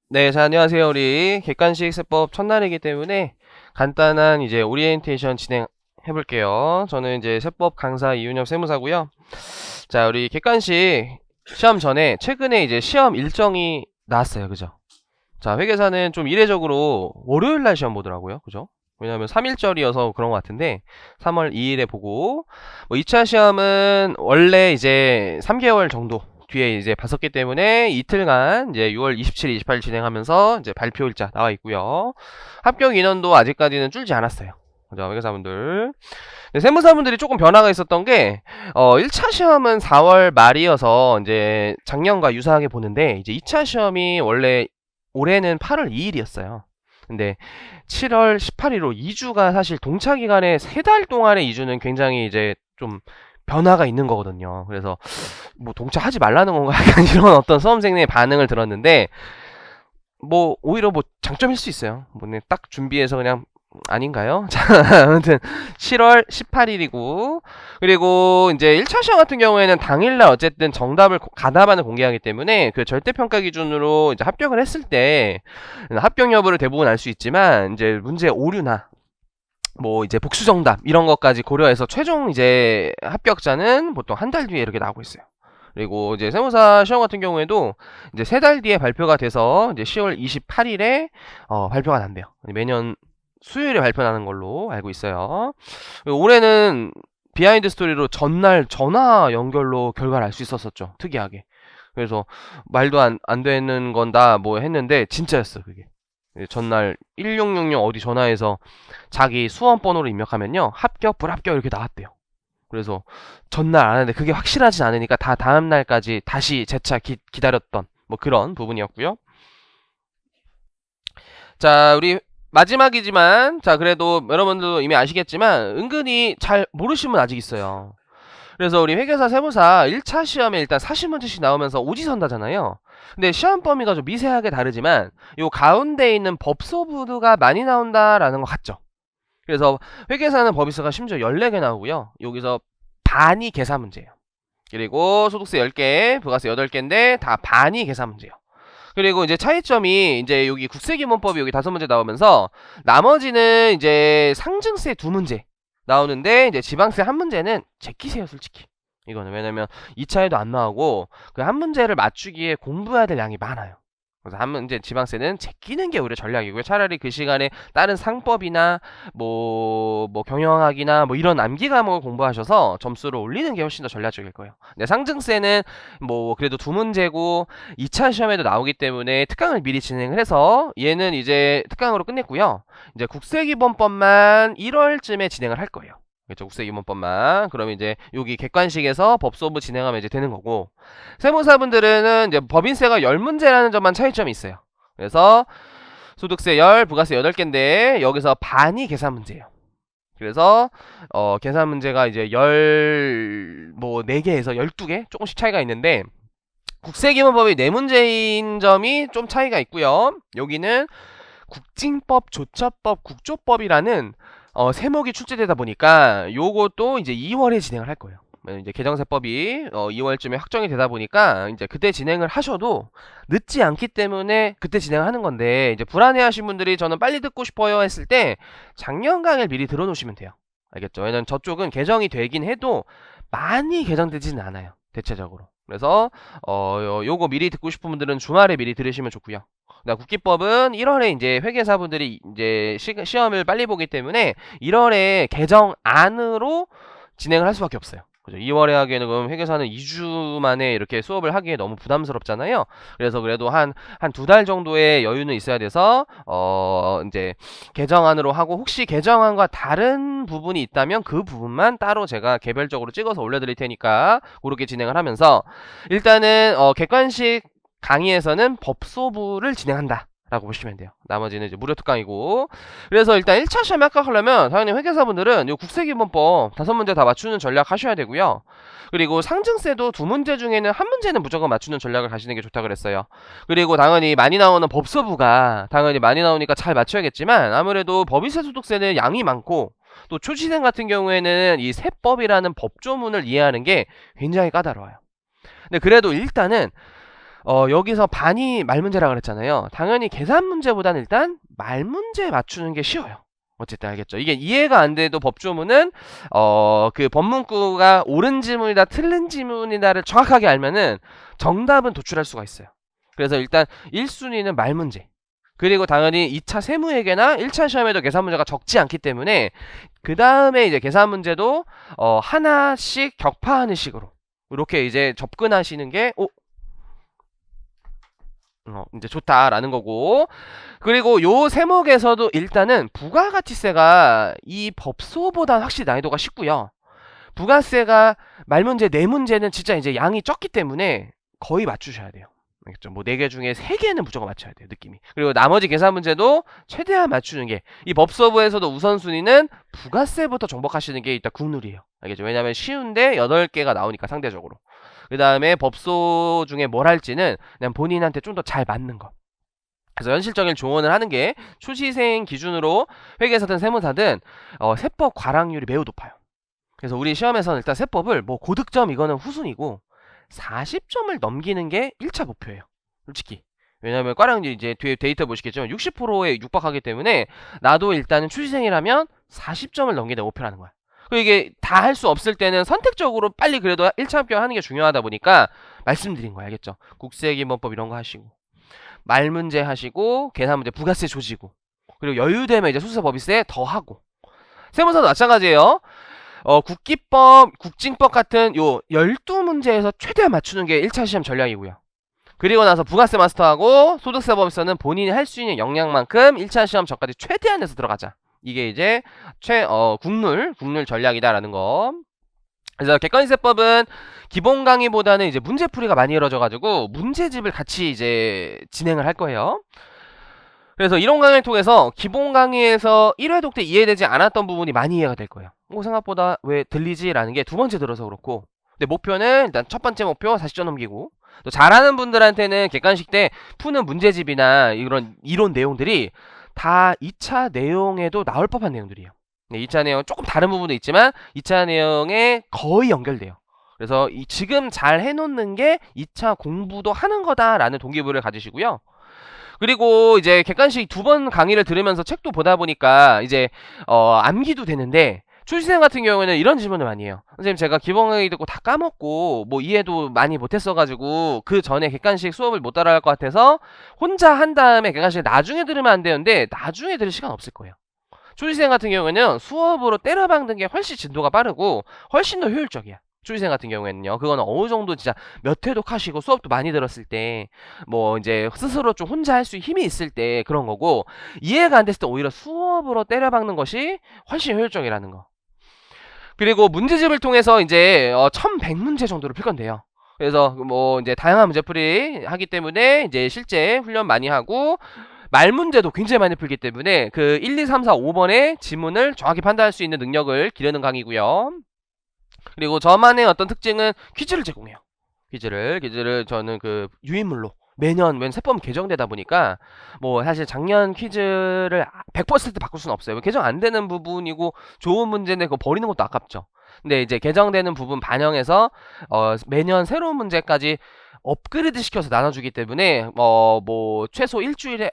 네, 자, 안녕하세요. 우리 객관식 세법 첫날이기 때문에 간단한 이제 오리엔테이션 진행해 볼게요. 저는 이제 세법 강사 이윤엽 세무사고요. 자, 우리 객관식 시험 전에 최근에 이제 시험 일정이 나왔어요. 그죠? 자, 회계사는 좀 이례적으로 월요일 날 시험 보더라고요. 그죠? 왜냐면 3일절이어서 그런 것 같은데 3월 2일에 보고 뭐 2차 시험은 원래 이제 3개월 정도 뒤에 이제 봤었기 때문에 이틀간 이제 6월 27일, 28일 진행하면서 이제 발표 일자 나와 있고요. 합격 인원도 아직까지는 줄지 않았어요. 그죠? 회계사분들. 세무사분들이 조금 변화가 있었던 게 1차 시험은 4월 말이어서 이제 작년과 유사하게 보는데 이제 2차 시험이 원래 올해는 8월 2일이었어요. 근데 7월 18일로 2주가 사실 동차 기간에 3달 동안의 2주는 굉장히 이제 좀 변화가 있는 거거든요. 그래서 뭐 동차 하지 말라는 건가 약간 이런 어떤 수험생의 반응을 들었는데 뭐 오히려 뭐 장점일 수 있어요. 뭐 딱 준비해서 그냥 아닌가요? 자, 아무튼 7월 18일이고 그리고 이제 1차 시험 같은 경우에는 당일날 어쨌든 정답을 가답안을 공개하기 때문에 그 절대평가 기준으로 이제 합격을 했을 때 합격 여부를 대부분 알 수 있지만 이제 문제 오류나 뭐 이제 복수 정답 이런 것까지 고려해서 최종 이제 합격자는 보통 한 달 뒤에 이렇게 나오고 있어요. 그리고 이제 세무사 시험 같은 경우에도 이제 3달 뒤에 발표가 돼서 이제 10월 28일에 발표가 난대요. 매년 수요일에 발표나는 걸로 알고 있어요. 올해는 비하인드 스토리로 전날 전화 연결로 결과를 알 수 있었었죠. 특이하게. 그래서 말도 안 되는 건다 뭐 했는데 진짜였어 그게. 전날 1666 어디 전화해서 자기 수험 번호를 입력하면요. 합격, 불합격 이렇게 나왔대요. 그래서 전날 안 하는데 그게 확실하진 않으니까 다 다음 날까지 다시 재차 기다렸던 뭐 그런 부분이었고요. 자, 우리 마지막이지만 자 그래도 여러분들도 이미 아시겠지만 은근히 잘 모르시는 분 아직 있어요. 그래서 우리 회계사 세무사 1차 시험에 일단 40문제씩 나오면서 오지선다잖아요. 근데 시험 범위가 좀 미세하게 다르지만 요 가운데 있는 법소부가 많이 나온다라는 거 같죠. 그래서 회계사는 법인수가 심지어 14개 나오고요. 여기서 반이 계산 문제예요. 그리고 소득세 10개, 부가세 8개인데 다 반이 계산 문제예요. 그리고 이제 차이점이 이제 여기 국세기본법이 여기 5문제 나오면서 나머지는 이제 상증세 2문제 나오는데 이제 지방세 1문제는 제끼세요 솔직히. 이거는 왜냐면 2차에도 안 나오고 그 한 문제를 맞추기에 공부해야 될 양이 많아요. 그래서 한 문제 지방세는 제끼는 게 오히려 전략이고요. 차라리 그 시간에 다른 상법이나 뭐 경영학이나 뭐 이런 암기 과목을 공부하셔서 점수를 올리는 게 훨씬 더 전략적일 거예요. 근데 상증세는 뭐 그래도 2문제고 2차 시험에도 나오기 때문에 특강을 미리 진행을 해서 얘는 이제 특강으로 끝냈고요. 이제 국세기본법만 1월쯤에 진행을 할 거예요. 그렇죠. 국세기본법만. 그러면 이제 여기 객관식에서 법소부 진행하면 이제 되는 거고 세무사분들은 이제 법인세가 10문제라는 점만 차이점이 있어요. 그래서 소득세 10, 부가세 8개인데 여기서 반이 계산 문제예요. 그래서 계산 문제가 이제 4개에서 12개 조금씩 차이가 있는데 국세기본법이 4문제인 점이 좀 차이가 있고요. 여기는 국징법, 조처법, 국조법이라는 세목이 출제되다 보니까 요것도 이제 2월에 진행을 할 거예요. 이제 개정세법이 2월쯤에 확정이 되다 보니까 이제 그때 진행을 하셔도 늦지 않기 때문에 그때 진행하는 건데 이제 불안해하신 분들이 저는 빨리 듣고 싶어요 했을 때 작년 강의를 미리 들어놓으시면 돼요. 알겠죠? 왜냐면 저쪽은 개정이 되긴 해도 많이 개정되지는 않아요. 대체적으로. 그래서 요거 미리 듣고 싶은 분들은 주말에 미리 들으시면 좋고요. 국기법은 1월에 이제 회계사분들이 이제 시험을 빨리 보기 때문에 1월에 개정안으로 진행을 할 수밖에 없어요. 그죠? 2월에 하기에는 그럼 회계사는 2주 만에 이렇게 수업을 하기에 너무 부담스럽잖아요. 그래서 그래도 한 2달 정도의 여유는 있어야 돼서 이제 개정안으로 하고 혹시 개정안과 다른 부분이 있다면 그 부분만 따로 제가 개별적으로 찍어서 올려드릴 테니까 그렇게 진행을 하면서 일단은 객관식 강의에서는 법소부를 진행한다 라고 보시면 돼요. 나머지는 이제 무료 특강이고. 그래서 일단 1차 시험에 합격하려면 당연히 회계사분들은 이 국세기본법 5문제 다 맞추는 전략 하셔야 되고요. 그리고 상증세도 2문제 중에는 1문제는 무조건 맞추는 전략을 가시는 게 좋다 그랬어요. 그리고 당연히 많이 나오는 법소부가 당연히 많이 나오니까 잘 맞춰야겠지만 아무래도 법인세 소득세는 양이 많고 또 초시생 같은 경우에는 이 세법이라는 법조문을 이해하는 게 굉장히 까다로워요. 근데 그래도 일단은 여기서 반이 말 문제라 그랬잖아요. 당연히 계산 문제보다는 일단 말 문제 맞추는 게 쉬워요. 어쨌든 알겠죠. 이게 이해가 안 돼도 법조문은 그 법문구가 옳은 지문이다 틀린 지문이다를 정확하게 알면은 정답은 도출할 수가 있어요. 그래서 일단 1순위는 말 문제. 그리고 당연히 2차 세무회계나 1차 시험에도 계산 문제가 적지 않기 때문에 그 다음에 이제 계산 문제도 하나씩 격파하는 식으로 이렇게 이제 접근하시는 게 이제 좋다라는 거고. 그리고 요 세목에서도 일단은 부가가치세가 이 법소보다 확실히 난이도가 쉽고요. 부가세가 말문제, 네 문제는 진짜 이제 양이 적기 때문에 거의 맞추셔야 돼요. 알겠죠? 뭐 4개 중에 3개는 무조건 맞춰야 돼요, 느낌이. 그리고 나머지 계산 문제도 최대한 맞추는 게, 이 법서부에서도 우선순위는 부가세부터 정복하시는 게 일단 국룰이에요. 알겠죠? 왜냐면 쉬운데 8개가 나오니까 상대적으로. 그 다음에 법소 중에 뭘 할지는 그냥 본인한테 좀 더 잘 맞는 거. 그래서 현실적인 조언을 하는 게, 초시생 기준으로 회계사든 세무사든 세법 과락률이 매우 높아요. 그래서 우리 시험에서는 일단 세법을 뭐 고득점 이거는 후순이고 40점을 넘기는 게 1차 목표예요. 솔직히. 왜냐면 과락률 이제 뒤에 데이터 보시겠지만 60%에 육박하기 때문에 나도 일단은 초시생이라면 40점을 넘기는 목표라는 거야. 그리고 이게 다 할 수 없을 때는 선택적으로 빨리 그래도 1차 합격하는 게 중요하다 보니까 말씀드린 거 알겠죠? 국세기본법 이런 거 하시고 말 문제 하시고 계산 문제 부가세 조지고 그리고 여유되면 이제 소수자법인세 더 하고. 세무사도 마찬가지예요. 국기법, 국징법 같은 요 12문제에서 최대한 맞추는 게 1차 시험 전략이고요. 그리고 나서 부가세 마스터하고 소득세법에서는 본인이 할 수 있는 역량만큼 1차 시험 전까지 최대한 해서 들어가자. 이게 이제 국룰 전략이다라는 거. 그래서 객관세법은 기본 강의보다는 이제 문제풀이가 많이 이루어져가지고 문제집을 같이 이제 진행을 할 거예요. 그래서 이론 강의를 통해서 기본 강의에서 1회 독 때 이해되지 않았던 부분이 많이 이해가 될 거예요. 생각보다 왜 들리지? 라는 게 두 번째 들어서 그렇고. 근데 목표는 일단 첫 번째 목표 40점 넘기고, 또 잘하는 분들한테는 객관식 때 푸는 문제집이나 이런 이론 내용들이 다 2차 내용에도 나올 법한 내용들이에요. 2차 내용 조금 다른 부분도 있지만 2차 내용에 거의 연결돼요. 그래서 지금 잘 해놓는 게 2차 공부도 하는 거다라는 동기부여를 가지시고요. 그리고 이제 객관식 2번 강의를 들으면서 책도 보다 보니까 이제 암기도 되는데, 출시생 같은 경우에는 이런 질문을 많이 해요. 선생님, 제가 기본 강의 듣고 다 까먹고 뭐 이해도 많이 못했어가지고 그 전에 객관식 수업을 못 따라갈 것 같아서 혼자 한 다음에 객관식 나중에 들으면 안 되는데, 나중에 들을 시간 없을 거예요. 출시생 같은 경우에는 수업으로 때려박는 게 훨씬 진도가 빠르고 훨씬 더 효율적이야. 초시생 같은 경우에는요. 그거는 어느 정도 진짜 몇 회독 하시고 수업도 많이 들었을 때, 뭐 이제 스스로 좀 혼자 할 수 힘이 있을 때 그런 거고, 이해가 안 됐을 때 오히려 수업으로 때려박는 것이 훨씬 효율적이라는 거. 그리고 문제집을 통해서 이제 1100문제 정도를 풀 건데요. 그래서 뭐 이제 다양한 문제풀이 하기 때문에 이제 실제 훈련 많이 하고, 말 문제도 굉장히 많이 풀기 때문에 그 1, 2, 3, 4, 5번의 지문을 정확히 판단할 수 있는 능력을 기르는 강의고요. 그리고 저만의 어떤 특징은 퀴즈를 제공해요. 퀴즈를 저는 그 유인물로 매년 세법 개정되다 보니까 뭐 사실 작년 퀴즈를 100% 바꿀 수는 없어요. 개정 안 되는 부분이고 좋은 문제인데 그거 버리는 것도 아깝죠. 근데 이제 개정되는 부분 반영해서 매년 새로운 문제까지 업그레이드 시켜서 나눠주기 때문에 뭐 최소 일주일에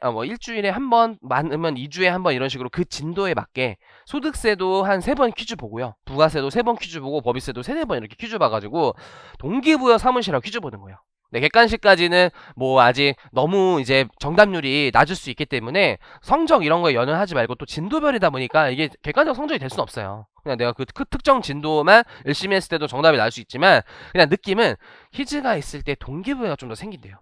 한 번, 많으면 2주에 한 번 이런 식으로 그 진도에 맞게 소득세도 한 3번 퀴즈 보고요. 부가세도 3번 퀴즈 보고 법인세도 3-4번 이렇게 퀴즈 봐가지고 동기부여 사무실하고 퀴즈 보는 거예요. 네, 객관식까지는 뭐 아직 너무 이제 정답률이 낮을 수 있기 때문에 성적 이런 거에 연연하지 말고, 또 진도별이다 보니까 이게 객관적 성적이 될 수는 없어요. 그냥 내가 그 특정 진도만 열심히 했을 때도 정답이 나올 수 있지만, 그냥 느낌은 퀴즈가 있을 때 동기부여가 좀 더 생긴대요.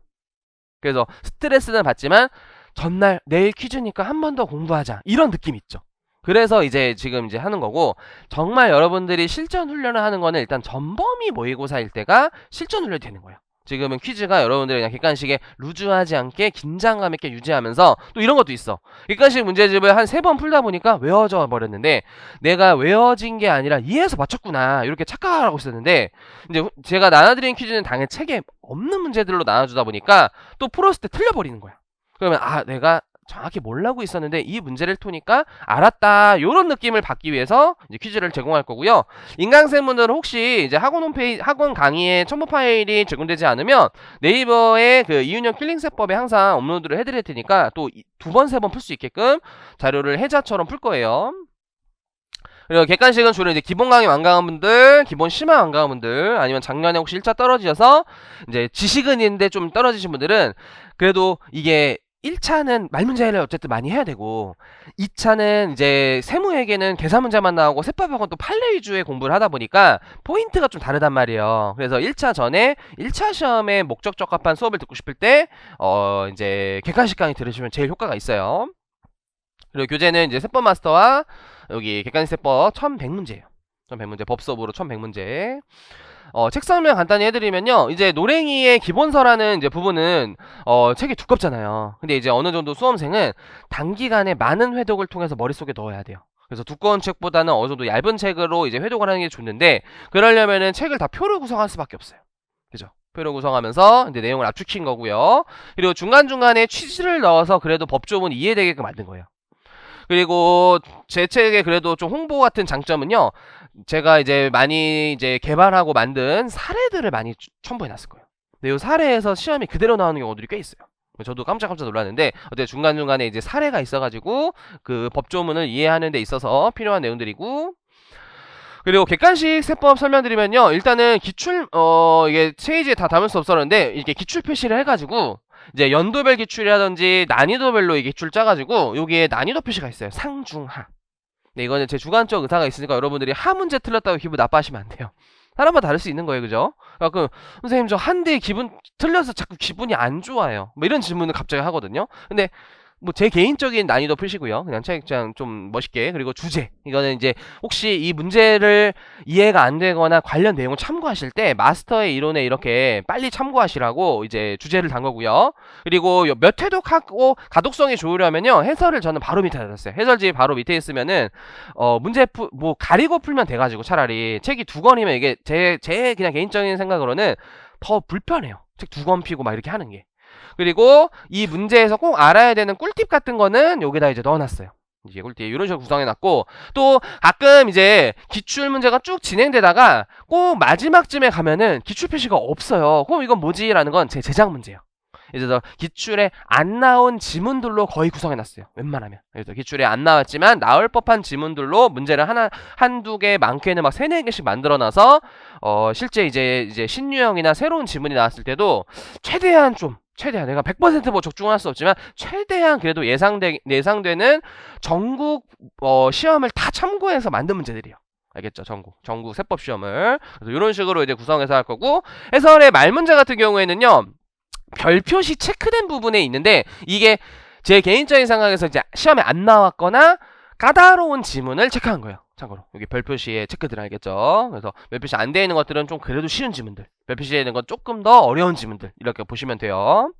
그래서 스트레스는 받지만 전날 내일 퀴즈니까 한 번 더 공부하자 이런 느낌 있죠. 그래서 이제 지금 이제 하는 거고, 정말 여러분들이 실전 훈련을 하는 거는 일단 전범위 모의고사일 때가 실전 훈련이 되는 거예요. 지금은 퀴즈가 여러분들이 그냥 객관식에 루즈하지 않게 긴장감 있게 유지하면서, 또 이런 것도 있어. 객관식 문제집을 한 3번 풀다 보니까 외워져 버렸는데, 내가 외워진 게 아니라 이해해서 맞췄구나 이렇게 착각하고 있었는데, 이제 제가 나눠드린 퀴즈는 당연히 책에 없는 문제들로 나눠주다 보니까 또 풀었을 때 틀려버리는 거야. 그러면 내가 정확히 모르고 있었는데 이 문제를 푸니까 알았다, 요런 느낌을 받기 위해서 이제 퀴즈를 제공할 거고요. 인강생분들은 혹시 이제 학원 홈페이지, 학원 강의에 첨부 파일이 제공되지 않으면 네이버에 그 이윤영 킬링세법에 항상 업로드를 해드릴 테니까 또 두 번, 세 번 풀 수 있게끔 자료를 해자처럼 풀 거예요. 그리고 객관식은 주로 이제 기본 강의 완강한 분들, 기본 심화 완강한 분들, 아니면 작년에 혹시 1차 떨어지셔서 이제 지식은 있는데 좀 떨어지신 분들은 그래도 이게 1차는 말 문제를 어쨌든 많이 해야 되고 2차는 이제 세무회계는 계산 문제만 나오고 세법학원 또 판례 위주의 공부를 하다 보니까 포인트가 좀 다르단 말이에요. 그래서 1차 전에 1차 시험에 목적 적합한 수업을 듣고 싶을 때 이제 객관식 강의 들으시면 제일 효과가 있어요. 그리고 교재는 이제 세법 마스터와 여기 객관식 세법 1100문제예요. 1100문제, 법수업으로 1100문제. 책 설명 간단히 해드리면요. 이제 노랭이의 기본서라는 이제 부분은 책이 두껍잖아요. 근데 이제 어느 정도 수험생은 단기간에 많은 회독을 통해서 머릿속에 넣어야 돼요. 그래서 두꺼운 책보다는 어느 정도 얇은 책으로 이제 회독을 하는 게 좋는데, 그러려면은 책을 다 표로 구성할 수밖에 없어요. 그죠? 표로 구성하면서 이제 내용을 압축시킨 거고요. 그리고 중간중간에 취지를 넣어서 그래도 법조문 이해되게끔 만든 거예요. 그리고 제 책에 그래도 좀 홍보 같은 장점은요, 제가 이제 많이 이제 개발하고 만든 사례들을 많이 첨부해 놨을 거예요. 근데 이 사례에서 시험이 그대로 나오는 경우들이 꽤 있어요. 저도 깜짝깜짝 놀랐는데 어때 중간중간에 이제 사례가 있어가지고 그 법조문을 이해하는 데 있어서 필요한 내용들이고, 그리고 객관식 세법 설명드리면요, 일단은 기출 이게 페이지에 다 담을 수 없었는데 이렇게 기출 표시를 해가지고 이제 연도별 기출이라든지 난이도별로 이 기출 짜가지고 여기에 난이도 표시가 있어요. 상중하. 네, 이거는 제 주관적 의사가 있으니까 여러분들이 하 문제 틀렸다고 기분 나빠하시면 안 돼요. 사람마다 다를 수 있는 거예요, 그죠? 그러니까 선생님 저 한대 기분 틀려서 자꾸 기분이 안 좋아요, 뭐 이런 질문을 갑자기 하거든요. 근데 뭐 제 개인적인 난이도 표시고요. 그냥 책장 좀 멋있게. 그리고 주제. 이거는 이제 혹시 이 문제를 이해가 안 되거나 관련 내용을 참고하실 때 마스터의 이론에 이렇게 빨리 참고하시라고 이제 주제를 단 거고요. 그리고 몇 회독하고 가독성이 좋으려면요, 해설을 저는 바로 밑에 놨어요. 해설지 바로 밑에 있으면은 문제 뭐 가리고 풀면 돼가지고 차라리 책이 두 권이면 이게 제 그냥 개인적인 생각으로는 더 불편해요. 책 두 권 피고 막 이렇게 하는 게. 그리고 이 문제에서 꼭 알아야 되는 꿀팁 같은 거는 여기다 이제 넣어놨어요. 이제 꿀팁 이런 식으로 구성해놨고, 또 가끔 이제 기출 문제가 쭉 진행되다가 꼭 마지막쯤에 가면은 기출 표시가 없어요. 그럼 이건 뭐지? 라는 건 제 제작 문제예요. 그래서 기출에 안 나온 지문들로 거의 구성해놨어요, 웬만하면. 그래서 기출에 안 나왔지만 나올 법한 지문들로 문제를 한두 개, 많게는 막 3-4개씩 만들어놔서 실제 이제 신유형이나 새로운 지문이 나왔을 때도 최대한 내가 100% 뭐 적중할 수 없지만 최대한 그래도 예상되는 전국 시험을 다 참고해서 만든 문제들이에요. 알겠죠? 전국 세법 시험을. 그래서 이런 식으로 이제 구성해서 할 거고, 해설의 말 문제 같은 경우에는요, 별표시 체크된 부분에 있는데 이게 제 개인적인 생각에서 이제 시험에 안 나왔거나 까다로운 지문을 체크한 거예요. 참고로 여기 별표시에 체크들 알겠죠? 그래서 별표시 안 되어 있는 것들은 좀 그래도 쉬운 지문들, 별표시에 있는 건 조금 더 어려운 지문들, 이렇게 보시면 돼요.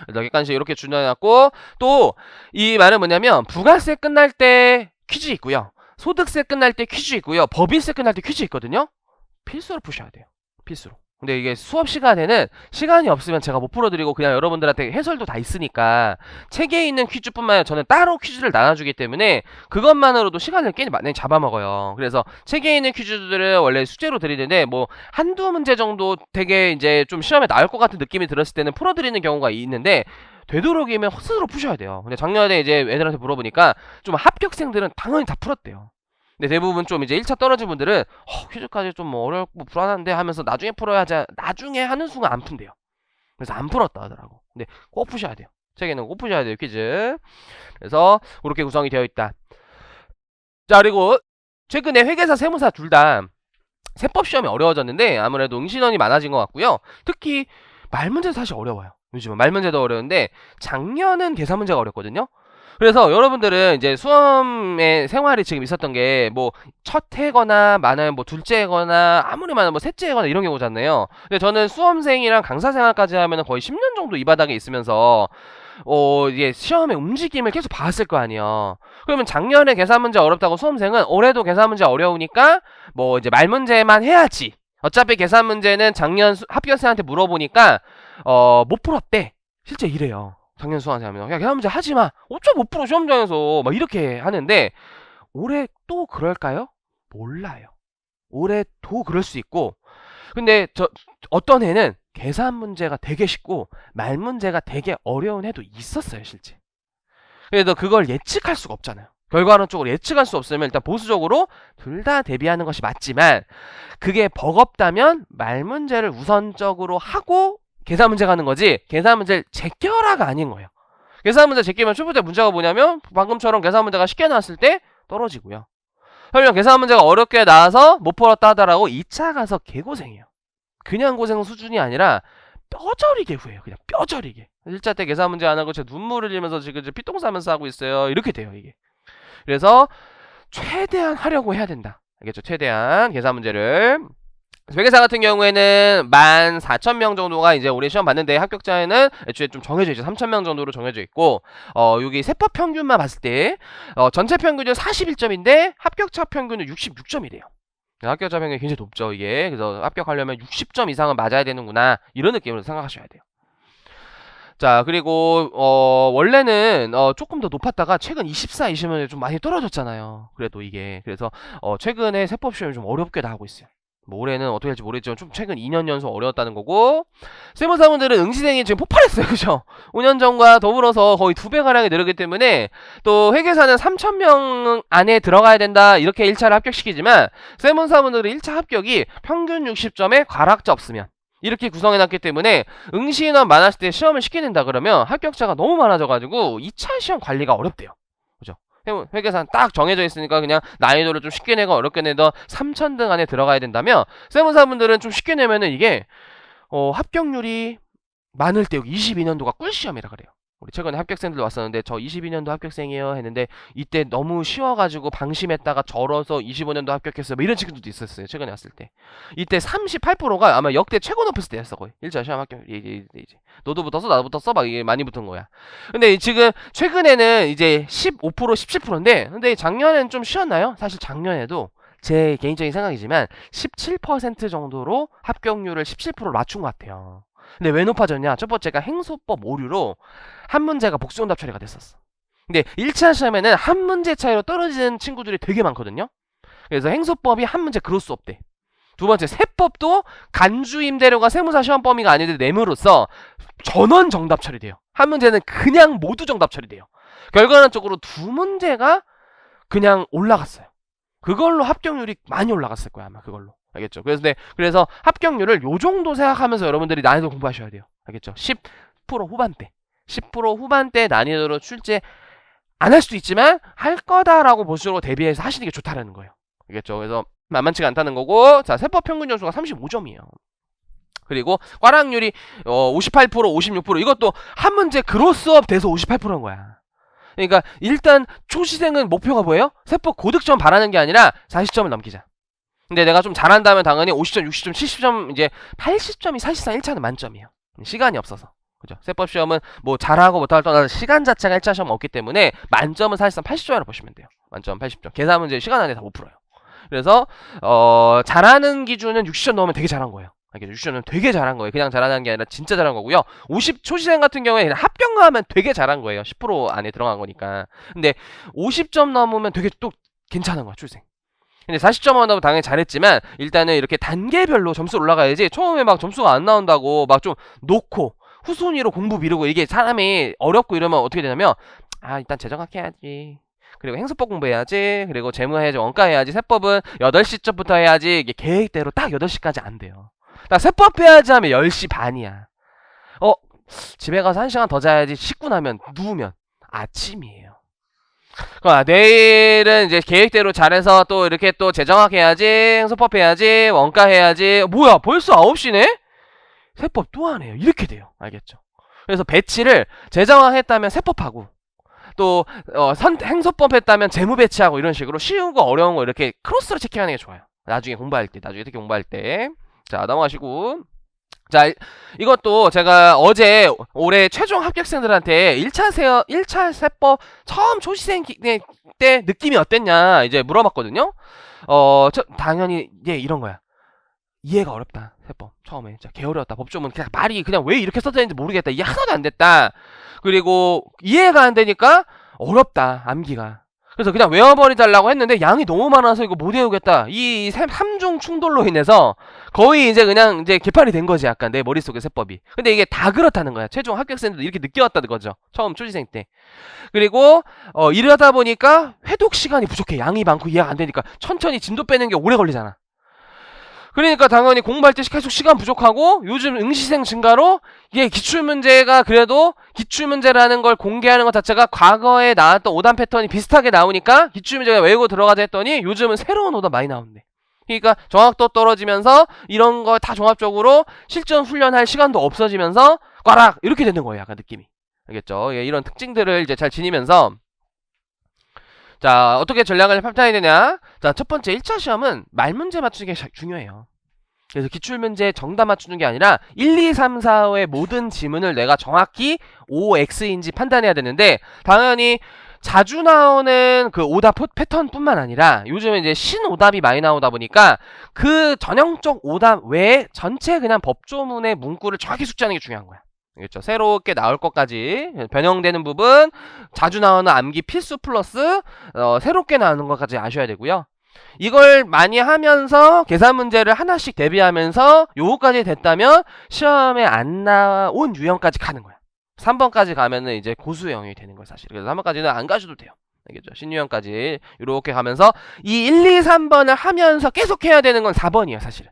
그래서 객관식 이렇게 준비해놨고, 또 이 말은 뭐냐면 부가세 끝날 때 퀴즈 있고요, 소득세 끝날 때 퀴즈 있고요, 법인세 끝날 때 퀴즈 있거든요. 필수로 푸셔야 돼요. 필수로. 근데 이게 수업 시간에는 시간이 없으면 제가 못 풀어드리고 그냥 여러분들한테 해설도 다 있으니까 책에 있는 퀴즈뿐만 아니라 저는 따로 퀴즈를 나눠주기 때문에 그것만으로도 시간을 꽤 많이 잡아먹어요. 그래서 책에 있는 퀴즈들을 원래 숙제로 드리는데 뭐 한두 문제 정도 되게 이제 좀 시험에 나올 것 같은 느낌이 들었을 때는 풀어드리는 경우가 있는데 되도록이면 스스로 푸셔야 돼요. 근데 작년에 이제 애들한테 물어보니까 좀 합격생들은 당연히 다 풀었대요. 근데 대부분 좀 이제 1차 떨어진 분들은 퀴즈까지 좀 뭐 어렵고 불안한데 하면서 나중에 풀어야지, 나중에 하는 순간 안 푼대요. 그래서 안 풀었다 하더라고. 근데 꼭 푸셔야 돼요. 책에는 꼭 푸셔야 돼요, 퀴즈. 그래서 그렇게 구성이 되어 있다. 자, 그리고 최근에 회계사, 세무사 둘 다 세법 시험이 어려워졌는데 아무래도 응시인원이 많아진 것 같고요. 특히 말 문제 사실 어려워요. 요즘은 말 문제도 어려운데 작년은 계산 문제가 어렵거든요. 그래서 여러분들은 이제 수험의 생활이 지금 있었던 게 뭐 첫 해거나 많으면 뭐 둘째 해거나 아무리 많으면 뭐 셋째 해거나 이런 경우잖아요. 근데 저는 수험생이랑 강사 생활까지 하면 거의 10년 정도 이 바닥에 있으면서 이게 시험의 움직임을 계속 봤을 거 아니에요. 그러면 작년에 계산 문제 어렵다고 수험생은 올해도 계산 문제 어려우니까 뭐 이제 말 문제만 해야지, 어차피 계산 문제는 작년 합격생한테 물어보니까 못 풀었대, 실제 이래요. 작년 수강생하면 야 계산 문제 하지마 5.5% 시험장에서 막 이렇게 하는데 올해 또 그럴까요? 몰라요. 올해 또 그럴 수 있고 근데 어떤 해는 계산 문제가 되게 쉽고 말 문제가 되게 어려운 해도 있었어요 실제. 그래도 그걸 예측할 수가 없잖아요. 결과론적으로 예측할 수 없으면 일단 보수적으로 둘 다 대비하는 것이 맞지만 그게 버겁다면 말 문제를 우선적으로 하고 계산 문제 가는 거지 계산 문제를 제껴라가 아닌 거예요. 계산 문제 제끼면 첫 번째 문제가 뭐냐면 방금처럼 계산 문제가 쉽게 나왔을 때 떨어지고요. 설령 계산 문제가 어렵게 나와서 못 풀었다 하더라고 2차 가서 개고생해요. 그냥 고생 수준이 아니라 뼈저리게 후회해요. 그냥 뼈저리게. 1차 때 계산 문제 안 하고 제가 눈물을 흘리면서 지금 피똥 싸면서 하고 있어요. 이렇게 돼요 이게. 그래서 최대한 하려고 해야 된다. 알겠죠? 최대한 계산 문제를. 회계사 같은 경우에는 14,000명 정도가 이제 올해 시험 봤는데 합격자에는 애초에 좀 정해져 있죠. 3,000명 정도로 정해져 있고 여기 세법 평균만 봤을 때 전체 평균은 41점인데 합격자 평균은 66점이래요. 합격자 평균이 굉장히 높죠 이게. 그래서 합격하려면 60점 이상은 맞아야 되는구나 이런 느낌으로 생각하셔야 돼요. 자 그리고 원래는 조금 더 높았다가 최근 24, 20년 좀 많이 떨어졌잖아요. 그래도 이게 그래서 최근에 세법 시험이 좀 어렵게 나오고 있어요. 뭐 올해는 어떻게 할지 모르겠지만 좀 최근 2년 연속 어려웠다는 거고 세무사분들은 응시생이 지금 폭발했어요. 그죠? 5년 전과 더불어서 거의 2배가량이 늘었기 때문에 또 회계사는 3,000명 안에 들어가야 된다 이렇게 1차를 합격시키지만 세무사분들은 1차 합격이 평균 60점에 과락자 없으면 이렇게 구성해놨기 때문에 응시 인원 많았을 때 시험을 시키는다 그러면 합격자가 너무 많아져가지고 2차 시험 관리가 어렵대요. 그죠? 회계사는 딱 정해져 있으니까 그냥 난이도를 좀 쉽게 내고 어렵게 내던 3,000등 안에 들어가야 된다면 세무사분들은 좀 쉽게 내면은 이게 합격률이 많을 때 여기 22년도가 꿀시험이라 그래요. 우리 최근에 합격생들 왔었는데 저 22년도 합격생이에요 했는데 이때 너무 쉬워가지고 방심했다가 절어서 25년도 합격했어요. 뭐 이런 친구들도 있었어요. 최근에 왔을 때. 이때 38%가 아마 역대 최고 높았을 때였어 거의. 1차 시험 합격. 이제 너도 붙었어 나도 붙었어 막 이게 많이 붙은 거야. 근데 지금 최근에는 이제 15% 17%인데 근데 작년엔 좀 쉬었나요? 사실 작년에도 제 개인적인 생각이지만 17% 정도로 합격률을 17%로 맞춘 것 같아요. 근데 왜 높아졌냐? 첫 번째가 행소법 오류로 한 문제가 복수응답 처리가 됐었어. 근데 1차 시험에는 한 문제 차이로 떨어지는 친구들이 되게 많거든요. 그래서 행소법이 한 문제 그럴 수 없대. 두 번째, 세법도 간주 임대료가 세무사 시험 범위가 아닌데 내므로써 전원 정답 처리돼요. 한 문제는 그냥 모두 정답 처리돼요. 결과론적으로 두 문제가 그냥 올라갔어요. 그걸로 합격률이 많이 올라갔을 거야 아마 그걸로. 알겠죠? 그래서 합격률을 요 정도 생각하면서 여러분들이 난이도 공부하셔야 돼요. 알겠죠? 10% 후반대. 10% 후반대 난이도로 출제 안 할 수도 있지만 할 거다라고 보시고 대비해서 하시는 게 좋다라는 거예요. 알겠죠? 그래서 만만치가 않다는 거고 자 세법 평균 점수가 35점이에요. 그리고 과락률이 58%, 56% 이것도 한 문제 그로스업 돼서 58%인 거야. 그러니까 일단 초시생은 목표가 뭐예요? 세법 고득점 바라는 게 아니라 40점을 넘기자. 근데 내가 좀 잘한다면 당연히 50점, 60점, 70점, 이제 80점이 사실상 1차는 만점이에요. 시간이 없어서. 그죠? 세법 시험은 뭐 잘하고 못하고 떠나서 시간 자체가 1차 시험 없기 때문에 만점은 사실상 80점이라고 보시면 돼요. 만점 80점. 계산 문제 시간 안에 다 못 풀어요. 그래서 잘하는 기준은 60점 넣으면 되게 잘한 거예요. 60점은 되게 잘한 거예요. 그냥 잘하는 게 아니라 진짜 잘한 거고요. 50 초시생 같은 경우에 그냥 합격만 하면 되게 잘한 거예요. 10% 안에 들어간 거니까. 근데 50점 넘으면 되게 또 괜찮은 거야, 초시생. 근데 40점 한다고 당연히 잘했지만 일단은 이렇게 단계별로 점수 올라가야지 처음에 막 점수가 안 나온다고 막 좀 놓고 후순위로 공부 미루고 이게 사람이 어렵고 이러면 어떻게 되냐면 일단 재정학 해야지. 그리고 행소법 공부해야지. 그리고 재무해야지. 원가해야지. 세법은 8시쯤부터 해야지. 이게 계획대로 딱 8시까지 안 돼요. 나 세법 해야지 하면 10시 반이야. 집에 가서 1시간 더 자야지. 씻고 나면 누우면 아침이에요. 내일은 이제 계획대로 잘해서 또 이렇게 또 재정학 해야지. 행소법 해야지. 원가 해야지. 뭐야 벌써 9시네? 세법 또 하네요. 이렇게 돼요. 알겠죠? 그래서 배치를 재정학 했다면 세법하고 또 행소법 했다면 재무 배치하고 이런 식으로 쉬운 거 어려운 거 이렇게 크로스로 체킹하는 게 좋아요. 나중에 공부할 때. 나중에 특히 공부할 때. 자 넘어가시고 자 이것도 제가 어제 올해 최종 합격생들한테 1차 세법 처음 초시생 때 느낌이 어땠냐 이제 물어봤거든요. 당연히 이런 거야. 이해가 어렵다. 세법 처음에 진짜 개어려웠다. 법조문 그냥 말이 그냥 왜 이렇게 써져 있는지 모르겠다. 이해 하나도 안 됐다. 그리고 이해가 안 되니까 어렵다. 암기가. 그래서 그냥 외워버리달라고 했는데 양이 너무 많아서 이거 못 외우겠다. 이 3중 충돌로 인해서 거의 이제 그냥 이제 개판이 된 거지. 약간 내 머릿속에 세법이. 근데 이게 다 그렇다는 거야. 최종 합격생들도 이렇게 늦게 왔다는 거죠. 처음 초시생 때. 그리고 이러다 보니까 회독 시간이 부족해. 양이 많고 이해가 안 되니까 천천히 진도 빼는 게 오래 걸리잖아. 그러니까 당연히 공부할 때 계속 시간 부족하고 요즘 응시생 증가로 이게 기출문제가 그래도 기출문제라는 걸 공개하는 것 자체가 과거에 나왔던 오답 패턴이 비슷하게 나오니까 기출문제가 외우고 들어가자 했더니 요즘은 새로운 오답 많이 나온대. 그러니까 정확도 떨어지면서 이런 거 다 종합적으로 실전 훈련할 시간도 없어지면서 꽈락 이렇게 되는 거예요. 약간 느낌이. 알겠죠? 예, 이런 특징들을 이제 잘 지니면서 자, 어떻게 전략을 펼쳐야 되냐? 자, 첫 번째 1차 시험은 말문제 맞추는 게 중요해요. 그래서 기출문제 정답 맞추는 게 아니라 1, 2, 3, 4의 모든 지문을 내가 정확히 OX인지 판단해야 되는데 당연히 자주 나오는 그 오답 패턴뿐만 아니라 요즘에 이제 신오답이 많이 나오다 보니까 그 전형적 오답 외에 전체 그냥 법조문의 문구를 정확히 숙지하는 게 중요한 거야. 알겠죠? 새롭게 나올 것까지 변형되는 부분, 자주 나오는 암기 필수 플러스 새롭게 나오는 것까지 아셔야 되고요. 이걸 많이 하면서 계산 문제를 하나씩 대비하면서 요거까지 됐다면 시험에 안 나온 유형까지 가는 거야. 3번까지 가면은 이제 고수 영역이 되는 거야 사실. 그래서 3번까지는 안 가셔도 돼요. 알겠죠? 신유형까지 이렇게 가면서 이 1, 2, 3번을 하면서 계속 해야 되는 건 4번이에요 사실은.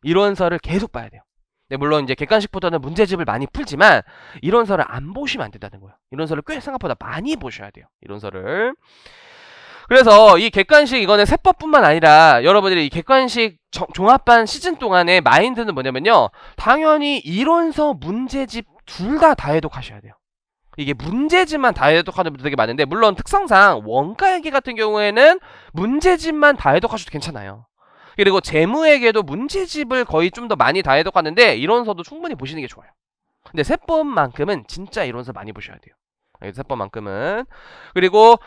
이론서를 계속 봐야 돼요. 네, 물론 이제 객관식보다는 문제집을 많이 풀지만 이론서를 안 보시면 안 된다는 거예요. 이론서를 꽤 생각보다 많이 보셔야 돼요. 이론서를. 그래서 이 객관식 이거는 세법뿐만 아니라 여러분들이 이 객관식 종합반 시즌 동안의 마인드는 뭐냐면요. 당연히 이론서 문제집 둘 다 해독하셔야 돼요. 이게 문제집만 다 해독하는 분들 되게 많은데 물론 특성상 원가회계 같은 경우에는 문제집만 다 해독하셔도 괜찮아요. 그리고 재무회계도 문제집을 거의 좀 더 많이 다 해독하는데 이론서도 충분히 보시는 게 좋아요. 근데 세법만큼은 진짜 이론서 많이 보셔야 돼요. 세법만큼은. 그리고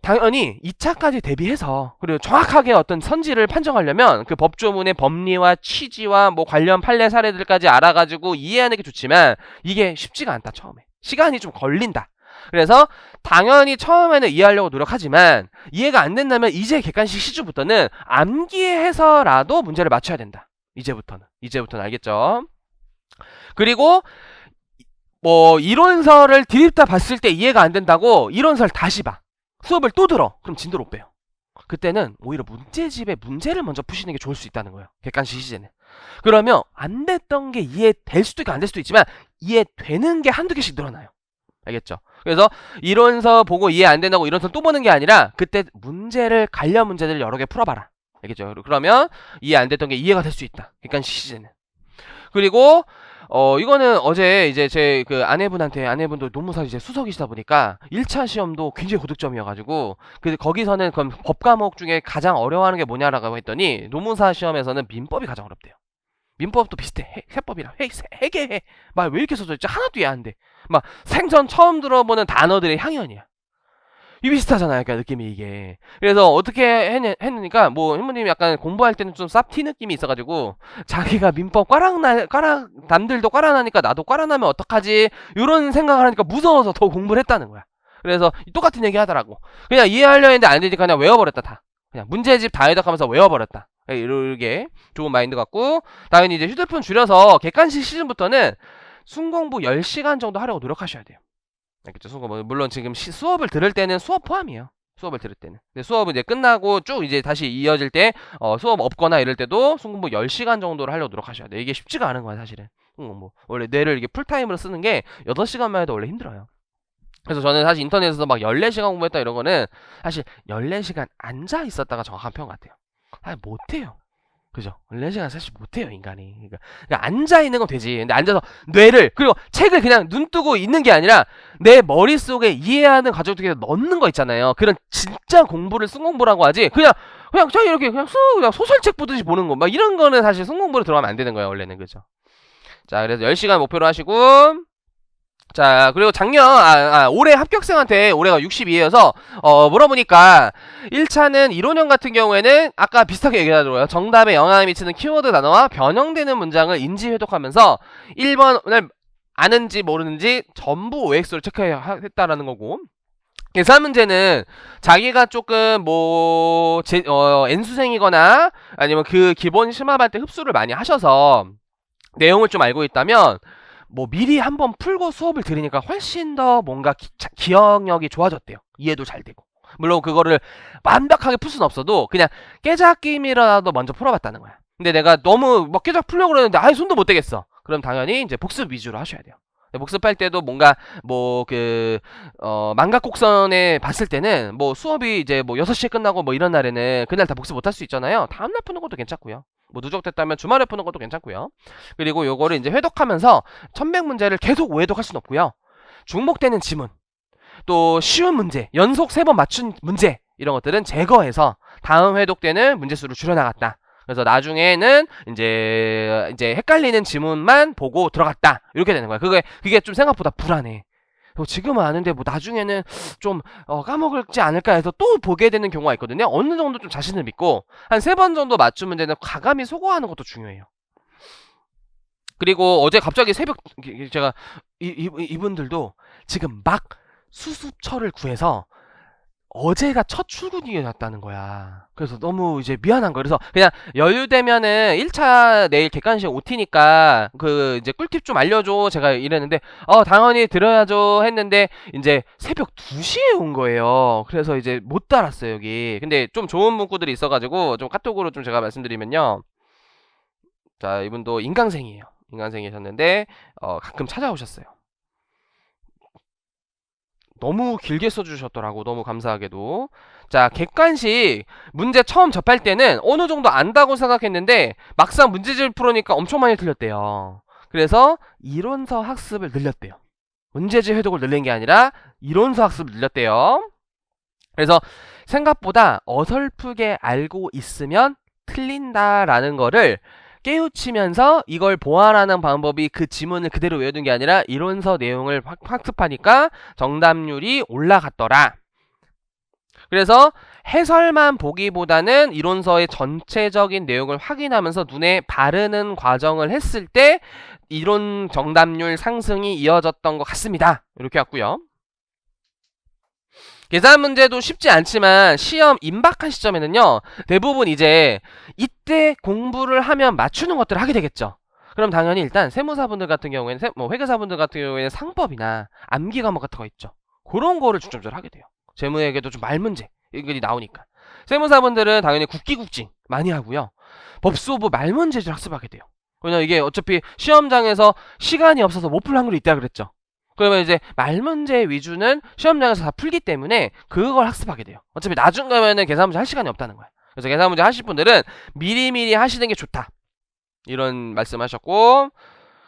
당연히 2차까지 대비해서 그리고 정확하게 어떤 선지를 판정하려면 그 법조문의 법리와 취지와 뭐 관련 판례 사례들까지 알아가지고 이해하는 게 좋지만 이게 쉽지가 않다 처음에. 시간이 좀 걸린다. 그래서 당연히 처음에는 이해하려고 노력하지만 이해가 안 된다면 이제 객관식 시주부터는 암기해서라도 문제를 맞춰야 된다. 이제부터는 알겠죠? 그리고 뭐 이론서를 드립다 봤을 때 이해가 안 된다고 이론서를 다시 봐. 수업을 또 들어. 그럼 진도를 못 빼요. 그때는 오히려 문제집에 문제를 먼저 푸시는 게 좋을 수 있다는 거예요. 객관식 시제는. 그러면 안 됐던 게 이해될 수도 있고 안 될 수도 있지만 이해되는 게 한두 개씩 늘어나요. 알겠죠? 그래서 이론서 보고 이해 안 된다고 이론서 또 보는 게 아니라 그때 문제를 관련 문제들을 여러 개 풀어봐라. 알겠죠? 그러면 이해 안 됐던 게 이해가 될 수 있다. 객관식 시제는. 그리고 이거는 어제 이제 제 그 아내분도 노무사 이제 수석이시다 보니까 1차 시험도 굉장히 고득점이어가지고 거기서는 그럼 법 과목 중에 가장 어려워하는 게 뭐냐라고 했더니 노무사 시험에서는 민법이 가장 어렵대요. 민법도 비슷해. 세법이랑 회계해. 말 왜 이렇게 써져 있지? 하나도 이해 안 돼. 막 생전 처음 들어보는 단어들의 향연이야. 이 비슷하잖아요. 약간 느낌이 이게. 그래서 어떻게 했느니까 뭐 현무님이 약간 공부할 때는 좀 쌉티 느낌이 있어가지고 자기가 민법 남들도 꽈라나니까 나도 꽈라나면 어떡하지? 이런 생각을 하니까 무서워서 더 공부를 했다는 거야. 그래서 똑같은 얘기 하더라고. 그냥 이해하려 했는데 안 되니까 그냥 외워버렸다 다. 그냥 문제집 다 해석하면서 외워버렸다. 이렇게 좋은 마인드 같고 당연히 이제 휴대폰 줄여서 객관식 시즌부터는 순공부 10시간 정도 하려고 노력하셔야 돼요. 알겠죠? 물론 지금 수업을 들을 때는 수업 포함이에요. 수업을 들을 때는. 근데 수업은 이제 끝나고 쭉 이제 다시 이어질 때 수업 없거나 이럴 때도 순공부 10시간 정도를 하려고 노력하셔야 돼요. 이게 쉽지가 않은 거야 사실은. 원래 뇌를 이게 풀타임으로 쓰는 게 8시간만 해도 원래 힘들어요. 그래서 저는 사실 인터넷에서 막 14시간 공부했다 이런 거는 사실 14시간 앉아 있었다가 정확한 평 같아요. 사실 못해요. 그죠? 14시간 사실 못해요, 인간이. 그러니까 앉아있는 건 되지. 근데 앉아서 뇌를, 그리고 책을 그냥 눈 뜨고 있는 게 아니라 내 머릿속에 이해하는 과정 중에 넣는 거 있잖아요. 그런 진짜 공부를 순공부라고 하지. 그냥 이렇게 그냥 소설책 보듯이 보는 거. 막 이런 거는 사실 순공부로 들어가면 안 되는 거예요, 원래는. 그죠? 자, 그래서 10시간 목표로 하시고, 자, 그리고 올해 합격생한테 올해가 62여서, 물어보니까 1차는 이론형 같은 경우에는 아까 비슷하게 얘기하더라고요. 정답에 영향을 미치는 키워드 단어와 변형되는 문장을 인지 회독하면서 1번을 아는지 모르는지 전부 OX로 체크했다라는 거고, 계산 문제는 자기가 조금 N수생이거나 아니면 그 기본 심화반 때 흡수를 많이 하셔서 내용을 좀 알고 있다면 미리 한번 풀고 수업을 들으니까 훨씬 더 뭔가 기억력이 좋아졌대요. 이해도 잘 되고. 물론 그거를 완벽하게 풀 수는 없어도 그냥 깨작임이라도 먼저 풀어봤다는 거야. 근데 내가 너무 깨작 풀려고 그러는데 손도 못 대겠어. 그럼 당연히 이제 복습 위주로 하셔야 돼요. 복습할 때도 뭔가 망각곡선에 봤을 때는 수업이 이제 6시에 끝나고 이런 날에는 그날 다 복습 못 할 수 있잖아요. 다음날 푸는 것도 괜찮고요. 누적됐다면 주말에 푸는 것도 괜찮고요. 그리고 요거를 이제 회독하면서 1100문제를 계속 오해독할 수는 없고요. 중복되는 지문, 또 쉬운 문제, 연속 3번 맞춘 문제 이런 것들은 제거해서 다음 회독 때는 문제수를 줄여나갔다. 그래서 나중에는 이제 헷갈리는 지문만 보고 들어갔다. 이렇게 되는 거야. 그게 좀 생각보다 불안해. 지금은 아는데 나중에는 좀 까먹을지 않을까 해서 또 보게 되는 경우가 있거든요. 어느 정도 좀 자신을 믿고 한 3번 정도 맞춘 문제는 과감히 소거하는 것도 중요해요. 그리고 어제 갑자기 새벽 제가 이분들도 지금 막 수습처를 구해서 어제가 첫 출근이었다는 거야. 그래서 너무 이제 미안한 거야. 그래서 그냥 여유되면은 1차 내일 객관식 OT니까 이제 꿀팁 좀 알려줘. 제가 이랬는데 당연히 들어야죠 했는데 이제 새벽 2시에 온 거예요. 그래서 이제 못 달았어요 여기. 근데 좀 좋은 문구들이 있어가지고 좀 카톡으로 좀 제가 말씀드리면요. 자, 이분도 인강생이에요. 인강생이셨는데 가끔 찾아오셨어요. 너무 길게 써주셨더라고. 너무 감사하게도. 자, 객관식 문제 처음 접할 때는 어느 정도 안다고 생각했는데 막상 문제집을 풀으니까 엄청 많이 틀렸대요. 그래서 이론서 학습을 늘렸대요. 문제집 회독을 늘린 게 아니라 이론서 학습을 늘렸대요. 그래서 생각보다 어설프게 알고 있으면 틀린다라는 거를 깨우치면서 이걸 보완하는 방법이 그 지문을 그대로 외워둔 게 아니라 이론서 내용을 학습하니까 정답률이 올라갔더라. 그래서 해설만 보기보다는 이론서의 전체적인 내용을 확인하면서 눈에 바르는 과정을 했을 때 이론 정답률 상승이 이어졌던 것 같습니다. 이렇게 왔고요. 계산 문제도 쉽지 않지만 시험 임박한 시점에는요, 대부분 이제 이때 공부를 하면 맞추는 것들을 하게 되겠죠. 그럼 당연히 일단 세무사분들 같은 경우에는 회계사분들 같은 경우에는 상법이나 암기 과목 같은 거 있죠. 그런 거를 중점적으로 하게 돼요. 재무회계도 좀 말문제 이게 나오니까. 세무사분들은 당연히 국기국징 많이 하고요. 법수부 말문제를 학습하게 돼요. 왜냐면 이게 어차피 시험장에서 시간이 없어서 못 풀 확률이 있다 그랬죠. 그러면 이제 말문제 위주는 시험장에서 다 풀기 때문에 그걸 학습하게 돼요. 어차피 나중 가면은 계산 문제 할 시간이 없다는 거야. 그래서 계산 문제 하실 분들은 미리미리 하시는 게 좋다. 이런 말씀하셨고,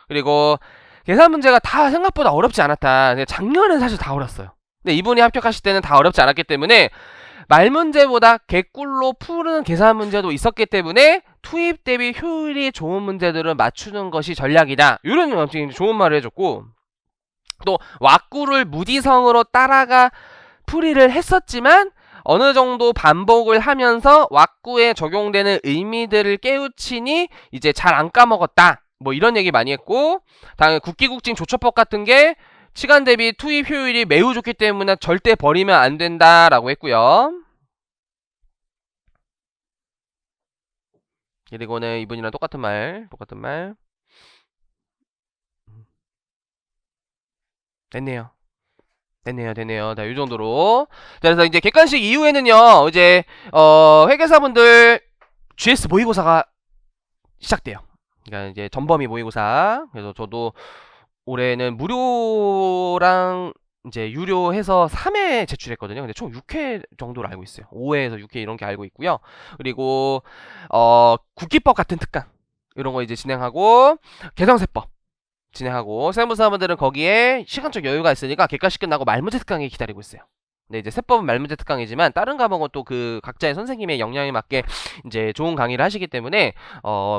그리고 계산 문제가 다 생각보다 어렵지 않았다. 작년엔 사실 다 어렵어요. 근데 이분이 합격하실 때는 다 어렵지 않았기 때문에 말문제보다 개꿀로 푸는 계산 문제도 있었기 때문에 투입 대비 효율이 좋은 문제들을 맞추는 것이 전략이다. 이런 좋은 말을 해줬고, 또 왁구를 무지성으로 따라가 풀이를 했었지만 어느 정도 반복을 하면서 왁구에 적용되는 의미들을 깨우치니 이제 잘 안 까먹었다. 이런 얘기 많이 했고, 당연히 국기국징 조처법 같은 게 시간 대비 투입 효율이 매우 좋기 때문에 절대 버리면 안 된다라고 했고요. 그리고는 이분이랑 똑같은 말. 됐네요. 자, 이 정도로. 자, 그래서 이제 객관식 이후에는요, 이제, 회계사분들 GS 모의고사가 시작돼요. 그러니까 이제 전범위 모의고사. 그래서 저도 올해는 무료랑 이제 유료해서 3회 제출했거든요. 근데 총 6회 정도로 알고 있어요. 5회에서 6회 이런 게 알고 있고요. 그리고, 국기법 같은 특강. 이런 거 이제 진행하고, 개성세법. 진행하고 세무사분들은 거기에 시간적 여유가 있으니까 객관식 끝나고 말문제 특강이 기다리고 있어요. 근데 이제 세법은 말문제 특강이지만 다른 과목은 또 그 각자의 선생님의 역량에 맞게 이제 좋은 강의를 하시기 때문에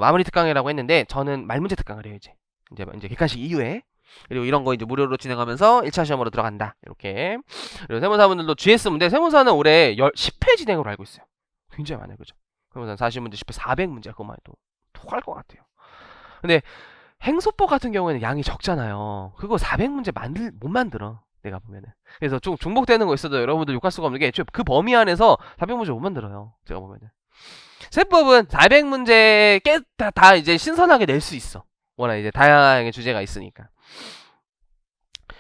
마무리 특강이라고 했는데 저는 말문제 특강을 해요 이제 객관식 이후에. 그리고 이런 거 이제 무료로 진행하면서 1차 시험으로 들어간다. 이렇게. 그리고 세무사분들도 GS 문제, 세무사는 올해 10회 진행으로 알고 있어요. 굉장히 많아요. 그죠? 세무사는 40문제, 10회 400문제 그것만 해도 톡할 것 같아요. 근데 행소법 같은 경우에는 양이 적잖아요. 그거 400문제 못 만들어. 내가 보면은. 그래서 좀 중복되는 거 있어도 여러분들 욕할 수가 없는 게 그 범위 안에서 400문제 못 만들어요. 제가 보면은. 세법은 400문제 다 이제 신선하게 낼 수 있어. 워낙 이제 다양하게 주제가 있으니까.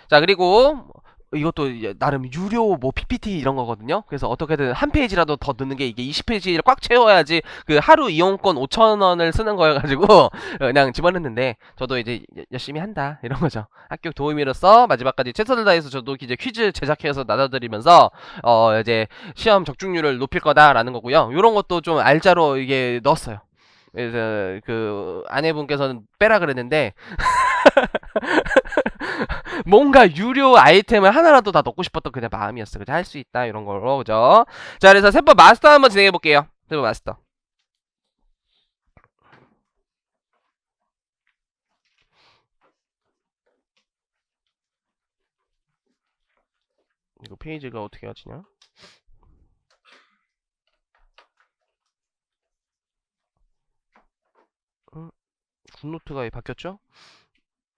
자, 그리고 이것도 이제 나름 유료 뭐 PPT 이런 거거든요. 그래서 어떻게든 한 페이지라도 더 넣는 게 이게 20페이지를 꽉 채워야지 그 하루 이용권 5,000원을 쓰는 거여가지고 그냥 집어넣는데 저도 이제 열심히 한다 이런 거죠. 합격 도우미로서 마지막까지 최선을 다해서 저도 이제 퀴즈 제작해서 나눠드리면서 이제 시험 적중률을 높일 거다라는 거고요. 이런 것도 좀 알짜로 이게 넣었어요. 그래서 그 아내분께서는 빼라 그랬는데 뭔가 유료 아이템을 하나라도 다 넣고 싶었던 그냥 마음이었어. 그죠? 할 수 있다 이런 걸로. 그죠? 자, 그래서 세법 마스터 한번 진행해 볼게요. 세법 마스터. 이거 페이지가 어떻게 하지냐? 굿노트가 바뀌었죠?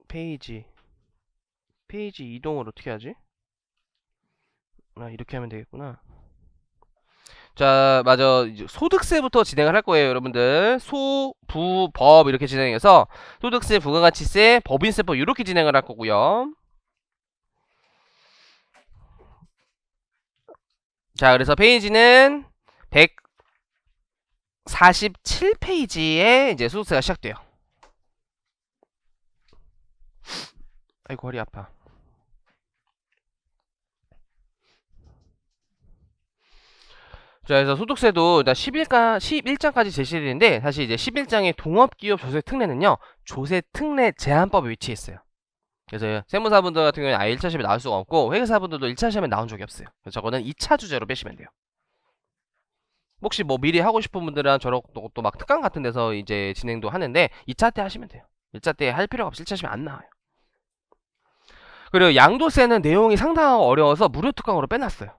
페이지 이동을 어떻게 하지? 아, 이렇게 하면 되겠구나. 자, 맞아. 이제 소득세부터 진행을 할 거예요, 여러분들. 소, 부, 법 이렇게 진행해서 소득세, 부가가치세, 법인세법 이렇게 진행을 할 거고요. 자, 그래서 페이지는 147페이지에 이제 소득세가 시작돼요. 아이고, 허리 아파. 자, 그래서 소득세도 일단 11장까지 제시를 했는데, 사실 이제 11장의 동업기업 조세 특례는요, 조세 특례 제한법에 위치해 있어요. 그래서 세무사분들 같은 경우는 아예 1차 시험에 나올 수가 없고, 회계사분들도 1차 시험에 나온 적이 없어요. 그래서 저거는 2차 주제로 빼시면 돼요. 혹시 뭐 미리 하고 싶은 분들은 저런 것도 막 특강 같은 데서 이제 진행도 하는데, 2차 때 하시면 돼요. 1차 때 할 필요가 없이 1차 시험에 안 나와요. 그리고 양도세는 내용이 상당히 어려워서 무료 특강으로 빼놨어요.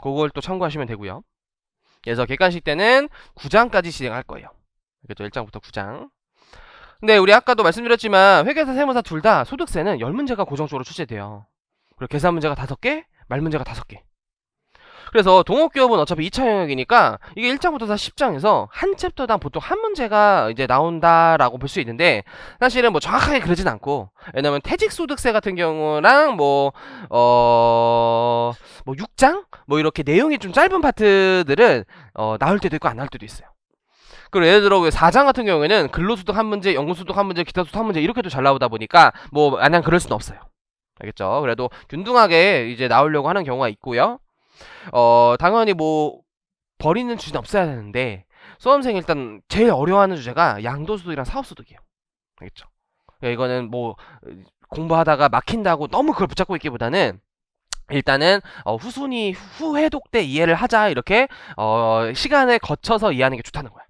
그걸 또 참고하시면 되고요. 그래서 객관식 때는 9장까지 진행할 거예요. 그죠? 1장부터 9장. 근데 우리 아까도 말씀드렸지만 회계사, 세무사 둘 다 소득세는 10문제가 고정적으로 출제돼요. 그리고 계산 문제가 5개, 말 문제가 5개. 그래서 동업기업은 어차피 2차 영역이니까 이게 1장부터 다 10장에서 한 챕터당 보통 한 문제가 이제 나온다라고 볼 수 있는데 사실은 뭐 정확하게 그러진 않고 왜냐면 퇴직소득세 같은 경우랑 뭐 6장? 뭐 이렇게 내용이 좀 짧은 파트들은 나올 때도 있고 안 나올 때도 있어요. 그리고 예를 들어 4장 같은 경우에는 근로소득 한 문제, 연금소득 한 문제, 기타소득 한 문제 이렇게도 잘 나오다 보니까 뭐 마냥 그럴 수는 없어요. 알겠죠? 그래도 균등하게 이제 나오려고 하는 경우가 있고요. 당연히 뭐 버리는 주제는 없어야 되는데 수험생이 일단 제일 어려워하는 주제가 양도소득이랑 사업소득이에요. 알겠죠? 그러니까 이거는 뭐 공부하다가 막힌다고 너무 그걸 붙잡고 있기보다는 일단은 후순위 후회독 때 이해를 하자 이렇게 시간을 거쳐서 이해하는 게 좋다는 거야.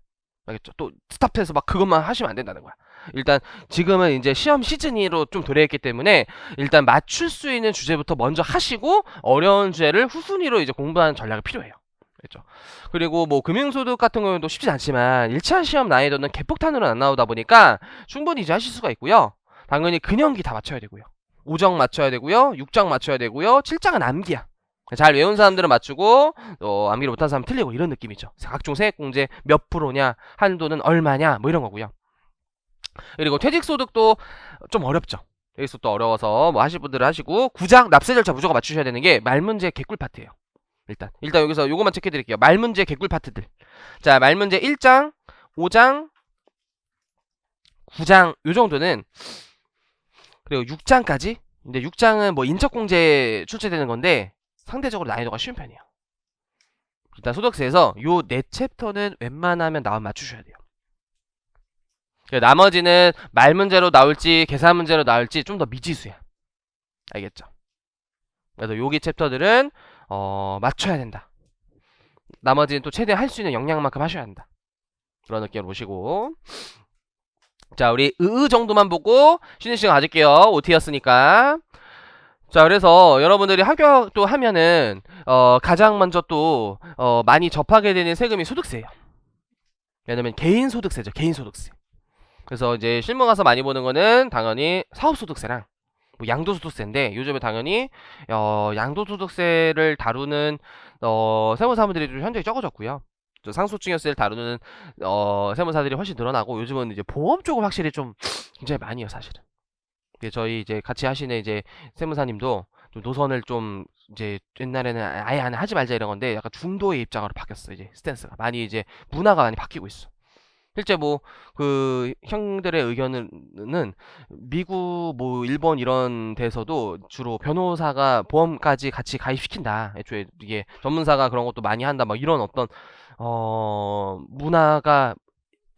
알겠죠? 또 스탑해서 막 그것만 하시면 안 된다는 거야. 일단 지금은 이제 시험 시즌으로 좀 도래했기 때문에 일단 맞출 수 있는 주제부터 먼저 하시고 어려운 주제를 후순위로 이제 공부하는 전략이 필요해요. 그렇죠. 그리고 뭐 금융소득 같은 경우도 쉽진 않지만 1차 시험 난이도는 개폭탄으로 안 나오다 보니까 충분히 이제 하실 수가 있고요. 당연히 근형기 다 맞춰야 되고요. 5장 맞춰야 되고요. 6장 맞춰야 되고요. 7장은 암기야. 잘 외운 사람들은 맞추고 암기를 못한 사람은 틀리고 이런 느낌이죠. 각종 세액공제 몇 프로냐, 한도는 얼마냐 뭐 이런 거고요. 그리고 퇴직소득도 좀 어렵죠. 퇴직소득도 어려워서 뭐 하실 분들은 하시고 9장 납세 절차 무조건 맞추셔야 되는 게 말문제 개꿀 파트예요. 일단 여기서 요거만 체크해 드릴게요. 말문제 개꿀 파트들. 자, 말문제 1장, 5장, 9장 요 정도는 그리고 6장까지. 근데 6장은 뭐 인적공제 출제되는 건데 상대적으로 난이도가 쉬운 편이에요. 일단 소득세에서 요 4챕터는 웬만하면 나와 맞추셔야 돼요. 나머지는 말 문제로 나올지 계산 문제로 나올지 좀 더 미지수야. 알겠죠? 그래서 여기 챕터들은 맞춰야 된다. 나머지는 또 최대한 할 수 있는 역량만큼 하셔야 한다. 그런 느낌으로 보시고 자, 우리 정도만 보고 쉬는 시간 가질게요. OT였으니까. 자, 그래서 여러분들이 합격도 하면은 가장 먼저 또 많이 접하게 되는 세금이 소득세예요. 왜냐면 개인소득세죠. 개인소득세. 그래서 이제 실무 가서 많이 보는 거는 당연히 사업소득세랑 뭐 양도소득세인데, 요즘에 당연히 양도소득세를 다루는 세무사분들이 좀 현저히 적어졌고요. 상속증여세를 다루는 세무사들이 훨씬 늘어나고, 요즘은 이제 보험 쪽을 확실히 좀 굉장히 많이 해요, 사실은. 저희 이제 같이 하시는 이제 세무사님도 좀 노선을 좀 이제 옛날에는 아예 안 하지 말자 이런 건데, 약간 중도의 입장으로 바뀌었어. 이제 스탠스가 많이 이제 문화가 많이 바뀌고 있어. 실제 뭐 그 형들의 의견은 미국 뭐 일본 이런 데서도 주로 변호사가 보험까지 같이 가입시킨다. 애초에 이게 전문사가 그런 것도 많이 한다. 막 이런 어떤 문화가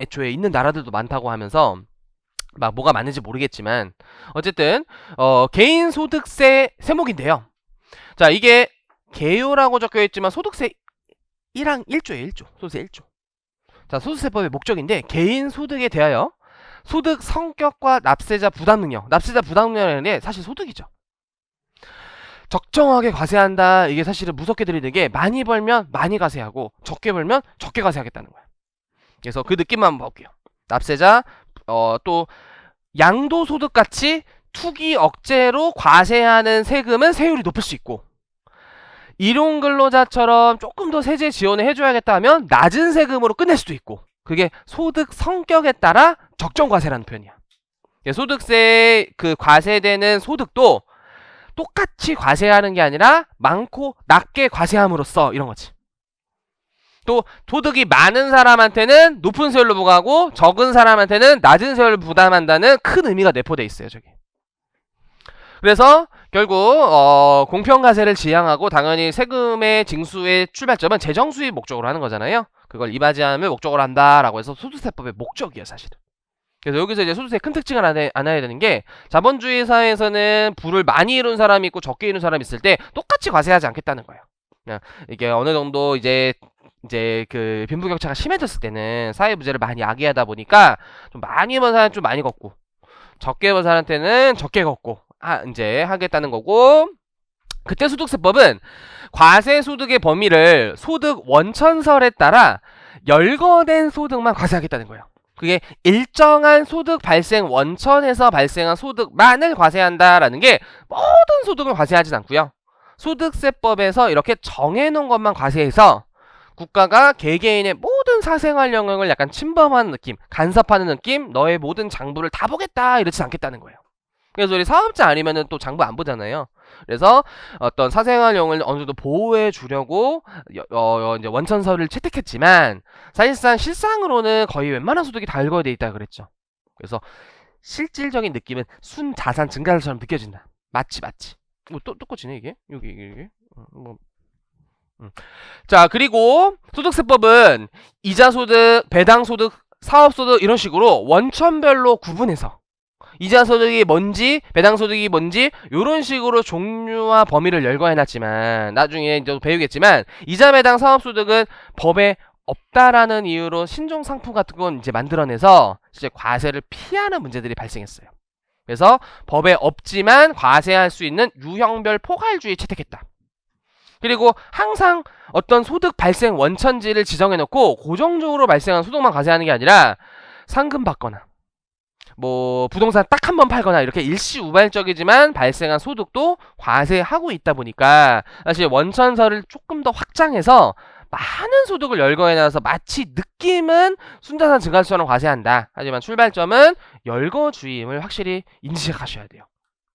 애초에 있는 나라들도 많다고 하면서, 막 뭐가 맞는지 모르겠지만 어쨌든 개인 소득세 세목인데요. 자, 이게 개요라고 적혀 있지만 소득세 1항 1조예요. 1조. 소득세 1조. 자, 소득세법의 목적인데, 개인 소득에 대하여 소득 성격과 납세자 부담 능력. 납세자 부담 능력이라는 게 사실 소득이죠. 적정하게 과세한다. 이게 사실은 무섭게 들리는 게, 많이 벌면 많이 과세하고 적게 벌면 적게 과세하겠다는 거야. 그래서 그 느낌만 한번 볼게요. 납세자 또 양도소득 같이 투기 억제로 과세하는 세금은 세율이 높을 수 있고, 일용 근로자처럼 조금 더 세제 지원을 해줘야겠다 하면 낮은 세금으로 끝낼 수도 있고, 그게 소득 성격에 따라 적정 과세라는 표현이야. 소득세 그 과세되는 소득도 똑같이 과세하는 게 아니라 많고 낮게 과세함으로써 이런 거지. 또 소득이 많은 사람한테는 높은 세율로 부과하고 적은 사람한테는 낮은 세율을 부담한다는 큰 의미가 내포돼 있어요, 저기. 그래서 결국 공평과세를 지향하고, 당연히 세금의 징수의 출발점은 재정 수입 목적으로 하는 거잖아요. 그걸 이바지함을 목적으로 한다라고 해서 소득세법의 목적이에요, 사실은. 그래서 여기서 이제 소득세 큰 특징을 알아야 되는 게, 자본주의 사회에서는 부를 많이 이룬 사람이 있고 적게 이룬 사람이 있을 때 똑같이 과세하지 않겠다는 거예요. 그냥 이게 어느 정도 이제 그 빈부격차가 심해졌을 때는 사회 부재를 많이 야기하다 보니까, 좀 많이 번 사람은 좀 많이 걷고 적게 번 사람한테는 적게 걷고 이제 하겠다는 거고, 그때 소득세법은 과세 소득의 범위를 소득 원천설에 따라 열거된 소득만 과세하겠다는 거예요. 그게 일정한 소득 발생 원천에서 발생한 소득만을 과세한다라는 게, 모든 소득을 과세하진 않고요. 소득세법에서 이렇게 정해놓은 것만 과세해서 국가가 개개인의 모든 사생활 영역을 약간 침범하는 느낌, 간섭하는 느낌, 너의 모든 장부를 다 보겠다 이러진 않겠다는 거예요. 그래서 우리 사업자 아니면은 또 장부 안 보잖아요. 그래서 어떤 사생활 영역을 어느 정도 보호해 주려고 이제 원천서를 채택했지만, 사실상 실상으로는 거의 웬만한 소득이 다 열거돼 돼 있다 그랬죠. 그래서 실질적인 느낌은 순자산 증가율처럼 느껴진다. 맞지. 또 꽂히네 이게. 이게. 자, 그리고 소득세법은 이자소득, 배당소득, 사업소득 이런 식으로 원천별로 구분해서 이자소득이 뭔지 배당소득이 뭔지 이런 식으로 종류와 범위를 열거해놨지만, 나중에 이제 배우겠지만 이자, 배당, 사업소득은 법에 없다라는 이유로 신종상품 같은 건 이제 만들어내서 이제 과세를 피하는 문제들이 발생했어요. 그래서 법에 없지만 과세할 수 있는 유형별 포괄주의 채택했다. 그리고 항상 어떤 소득 발생 원천지를 지정해놓고 고정적으로 발생한 소득만 과세하는 게 아니라, 상금 받거나 뭐 부동산 딱 한 번 팔거나 이렇게 일시우발적이지만 발생한 소득도 과세하고 있다 보니까, 사실 원천서를 조금 더 확장해서 많은 소득을 열거해놔서 마치 느낌은 순자산 증가세처럼 과세한다. 하지만 출발점은 열거주의임을 확실히 인지하셔야 돼요.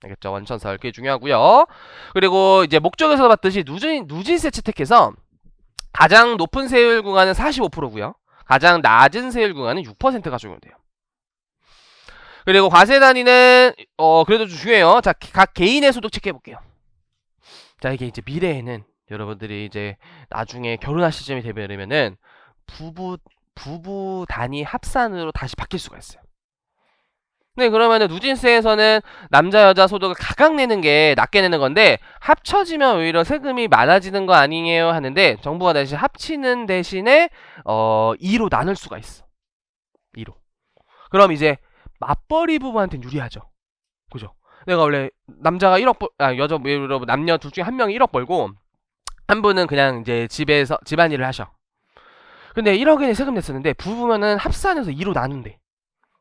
알겠죠? 원천설 그게 중요하고요. 그리고 이제 목적에서 봤듯이 누진세 채택해서 가장 높은 세율 구간은 45%고요. 가장 낮은 세율 구간은 6%가 적용돼요. 그리고 과세 단위는 그래도 좀 중요해요. 자, 각 개인의 소득 체크해 볼게요. 자, 이게 이제 미래에는 여러분들이 이제 나중에 결혼할 시점이 되면은 부부 단위 합산으로 다시 바뀔 수가 있어요. 네, 그러면은 누진세에서는 남자 여자 소득을 각각 내는 게 낮게 내는 건데, 합쳐지면 오히려 세금이 많아지는 거 아니에요 하는데, 정부가 대신 합치는 대신에 2로 나눌 수가 있어. 2로. 그럼 이제 맞벌이 부부한테는 유리하죠. 그죠? 내가 원래 남자가 1억 여자 남녀 둘 중에 한 명이 1억 벌고 한 분은 그냥 이제 집에서 집안일을 하셔. 근데 1억엔에 세금 냈었는데 부부면은 합산해서 2로 나눈대.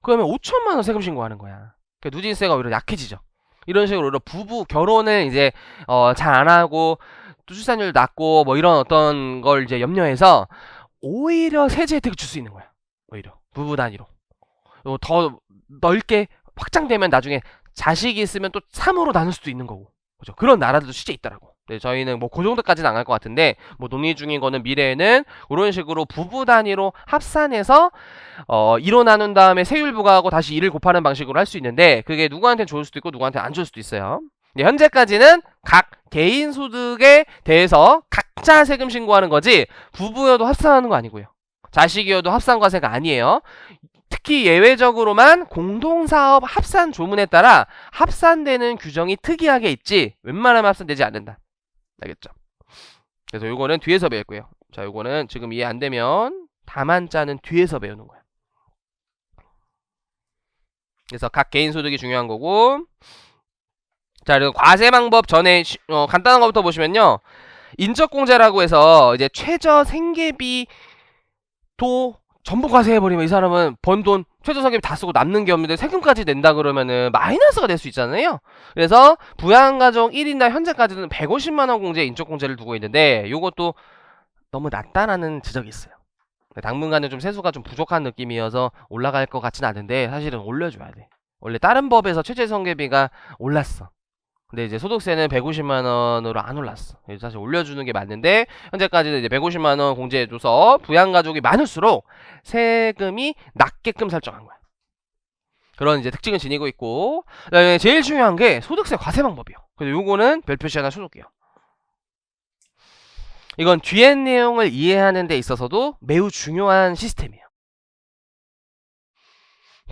그러면 5천만 원 세금 신고하는 거야. 그러니까 누진세가 오히려 약해지죠. 이런 식으로 오히려 부부 결혼을 이제 잘 안 하고 또 출산율 낮고 뭐 이런 어떤 걸 이제 염려해서 오히려 세제 혜택을 줄 수 있는 거야. 오히려 부부 단위로 더 넓게 확장되면 나중에 자식이 있으면 또 3으로 나눌 수도 있는 거고. 그죠? 그런 나라들도 실제 있더라고. 네, 저희는 뭐 그 정도까지는 안 갈 것 같은데 뭐 논의 중인 거는 미래에는 그런 식으로 부부 단위로 합산해서 2로 나눈 다음에 세율 부과하고 다시 2를 곱하는 방식으로 할 수 있는데 그게 누구한테 좋을 수도 있고 누구한테 안 좋을 수도 있어요. 네, 현재까지는 각 개인 소득에 대해서 각자 세금 신고하는 거지 부부여도 합산하는 거 아니고요. 자식이어도 합산과세가 아니에요. 특히 예외적으로만 공동사업 합산 조문에 따라 합산되는 규정이 특이하게 있지 웬만하면 합산되지 않는다. 알겠죠? 그래서 요거는 뒤에서 배웠고요. 자, 요거는 지금 이해 안 되면 다만자는 뒤에서 배우는 거야. 그래서 각 개인 소득이 중요한 거고. 자, 그리고 과세 방법 전에 간단한 것부터 보시면요. 인적공제라고 해서 이제 최저 생계비도 전부 과세해버리면 이 사람은 번 돈 최저생계비 다 쓰고 남는 게 없는데 세금까지 낸다 그러면은 마이너스가 될 수 있잖아요. 그래서 부양가족 1인당 현재까지는 150만원 공제 인적공제를 두고 있는데 요것도 너무 낮다라는 지적이 있어요. 당분간은 좀 세수가 좀 부족한 느낌이어서 올라갈 것 같진 않은데 사실은 올려줘야 돼. 원래 다른 법에서 최저생계비가 올랐어. 근데 이제 소득세는 150만원으로 안 올랐어. 사실 올려주는 게 맞는데 현재까지는 이제 150만원 공제해줘서 부양가족이 많을수록 세금이 낮게끔 설정한 거야. 그런 이제 특징을 지니고 있고, 그다음에 제일 중요한 게 소득세 과세 방법이요. 그래서 요거는 별표시 하나 쳐놓을게요. 이건 뒤에 내용을 이해하는 데 있어서도 매우 중요한 시스템이에요.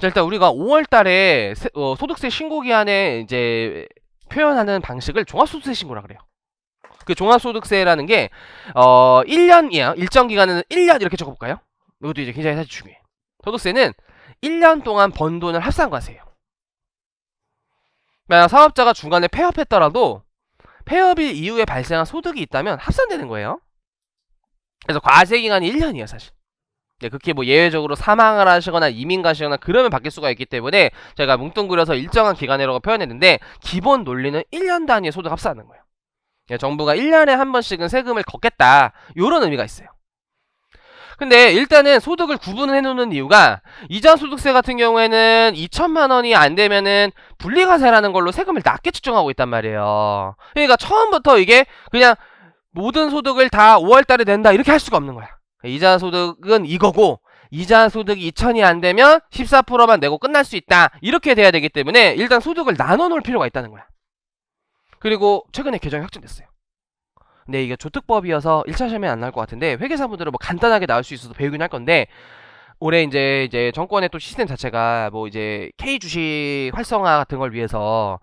자, 일단 우리가 5월달에 소득세 신고기한에 이제 표현하는 방식을 종합소득세 신고라 그래요. 그 종합소득세라는 게 1년이에요. 일정 기간은 1년 이렇게 적어볼까요? 이것도 이제 굉장히 사실 중요해. 소득세는 1년 동안 번 돈을 합산과세예요. 만약 사업자가 중간에 폐업했더라도 폐업일 이후에 발생한 소득이 있다면 합산되는 거예요. 그래서 과세기간이 1년이에요 사실. 네, 그렇게 뭐 예외적으로 사망을 하시거나 이민 가시거나 그러면 바뀔 수가 있기 때문에 제가 뭉뚱그려서 일정한 기간이라고 표현했는데 기본 논리는 1년 단위의 소득 합산하는 거예요. 네, 정부가 1년에 한 번씩은 세금을 걷겠다 이런 의미가 있어요. 근데 일단은 소득을 구분해 놓는 이유가 이자소득세 같은 경우에는 2천만 원이 안 되면은 분리과세라는 걸로 세금을 낮게 측정하고 있단 말이에요. 그러니까 처음부터 이게 그냥 모든 소득을 다 5월 달에 낸다 이렇게 할 수가 없는 거야. 이자소득은 이거고 이자소득이 2천이 안 되면 14%만 내고 끝날 수 있다 이렇게 돼야 되기 때문에 일단 소득을 나눠 놓을 필요가 있다는 거야. 그리고 최근에 개정이 확정됐어요. 근데 이게 조특법이어서 1차 시험에 안 나올 것 같은데 회계사분들은 뭐 간단하게 나올 수 있어서 배우긴 할 건데 올해 이제 정권의 또 시스템 자체가 뭐 이제 K 주식 활성화 같은 걸 위해서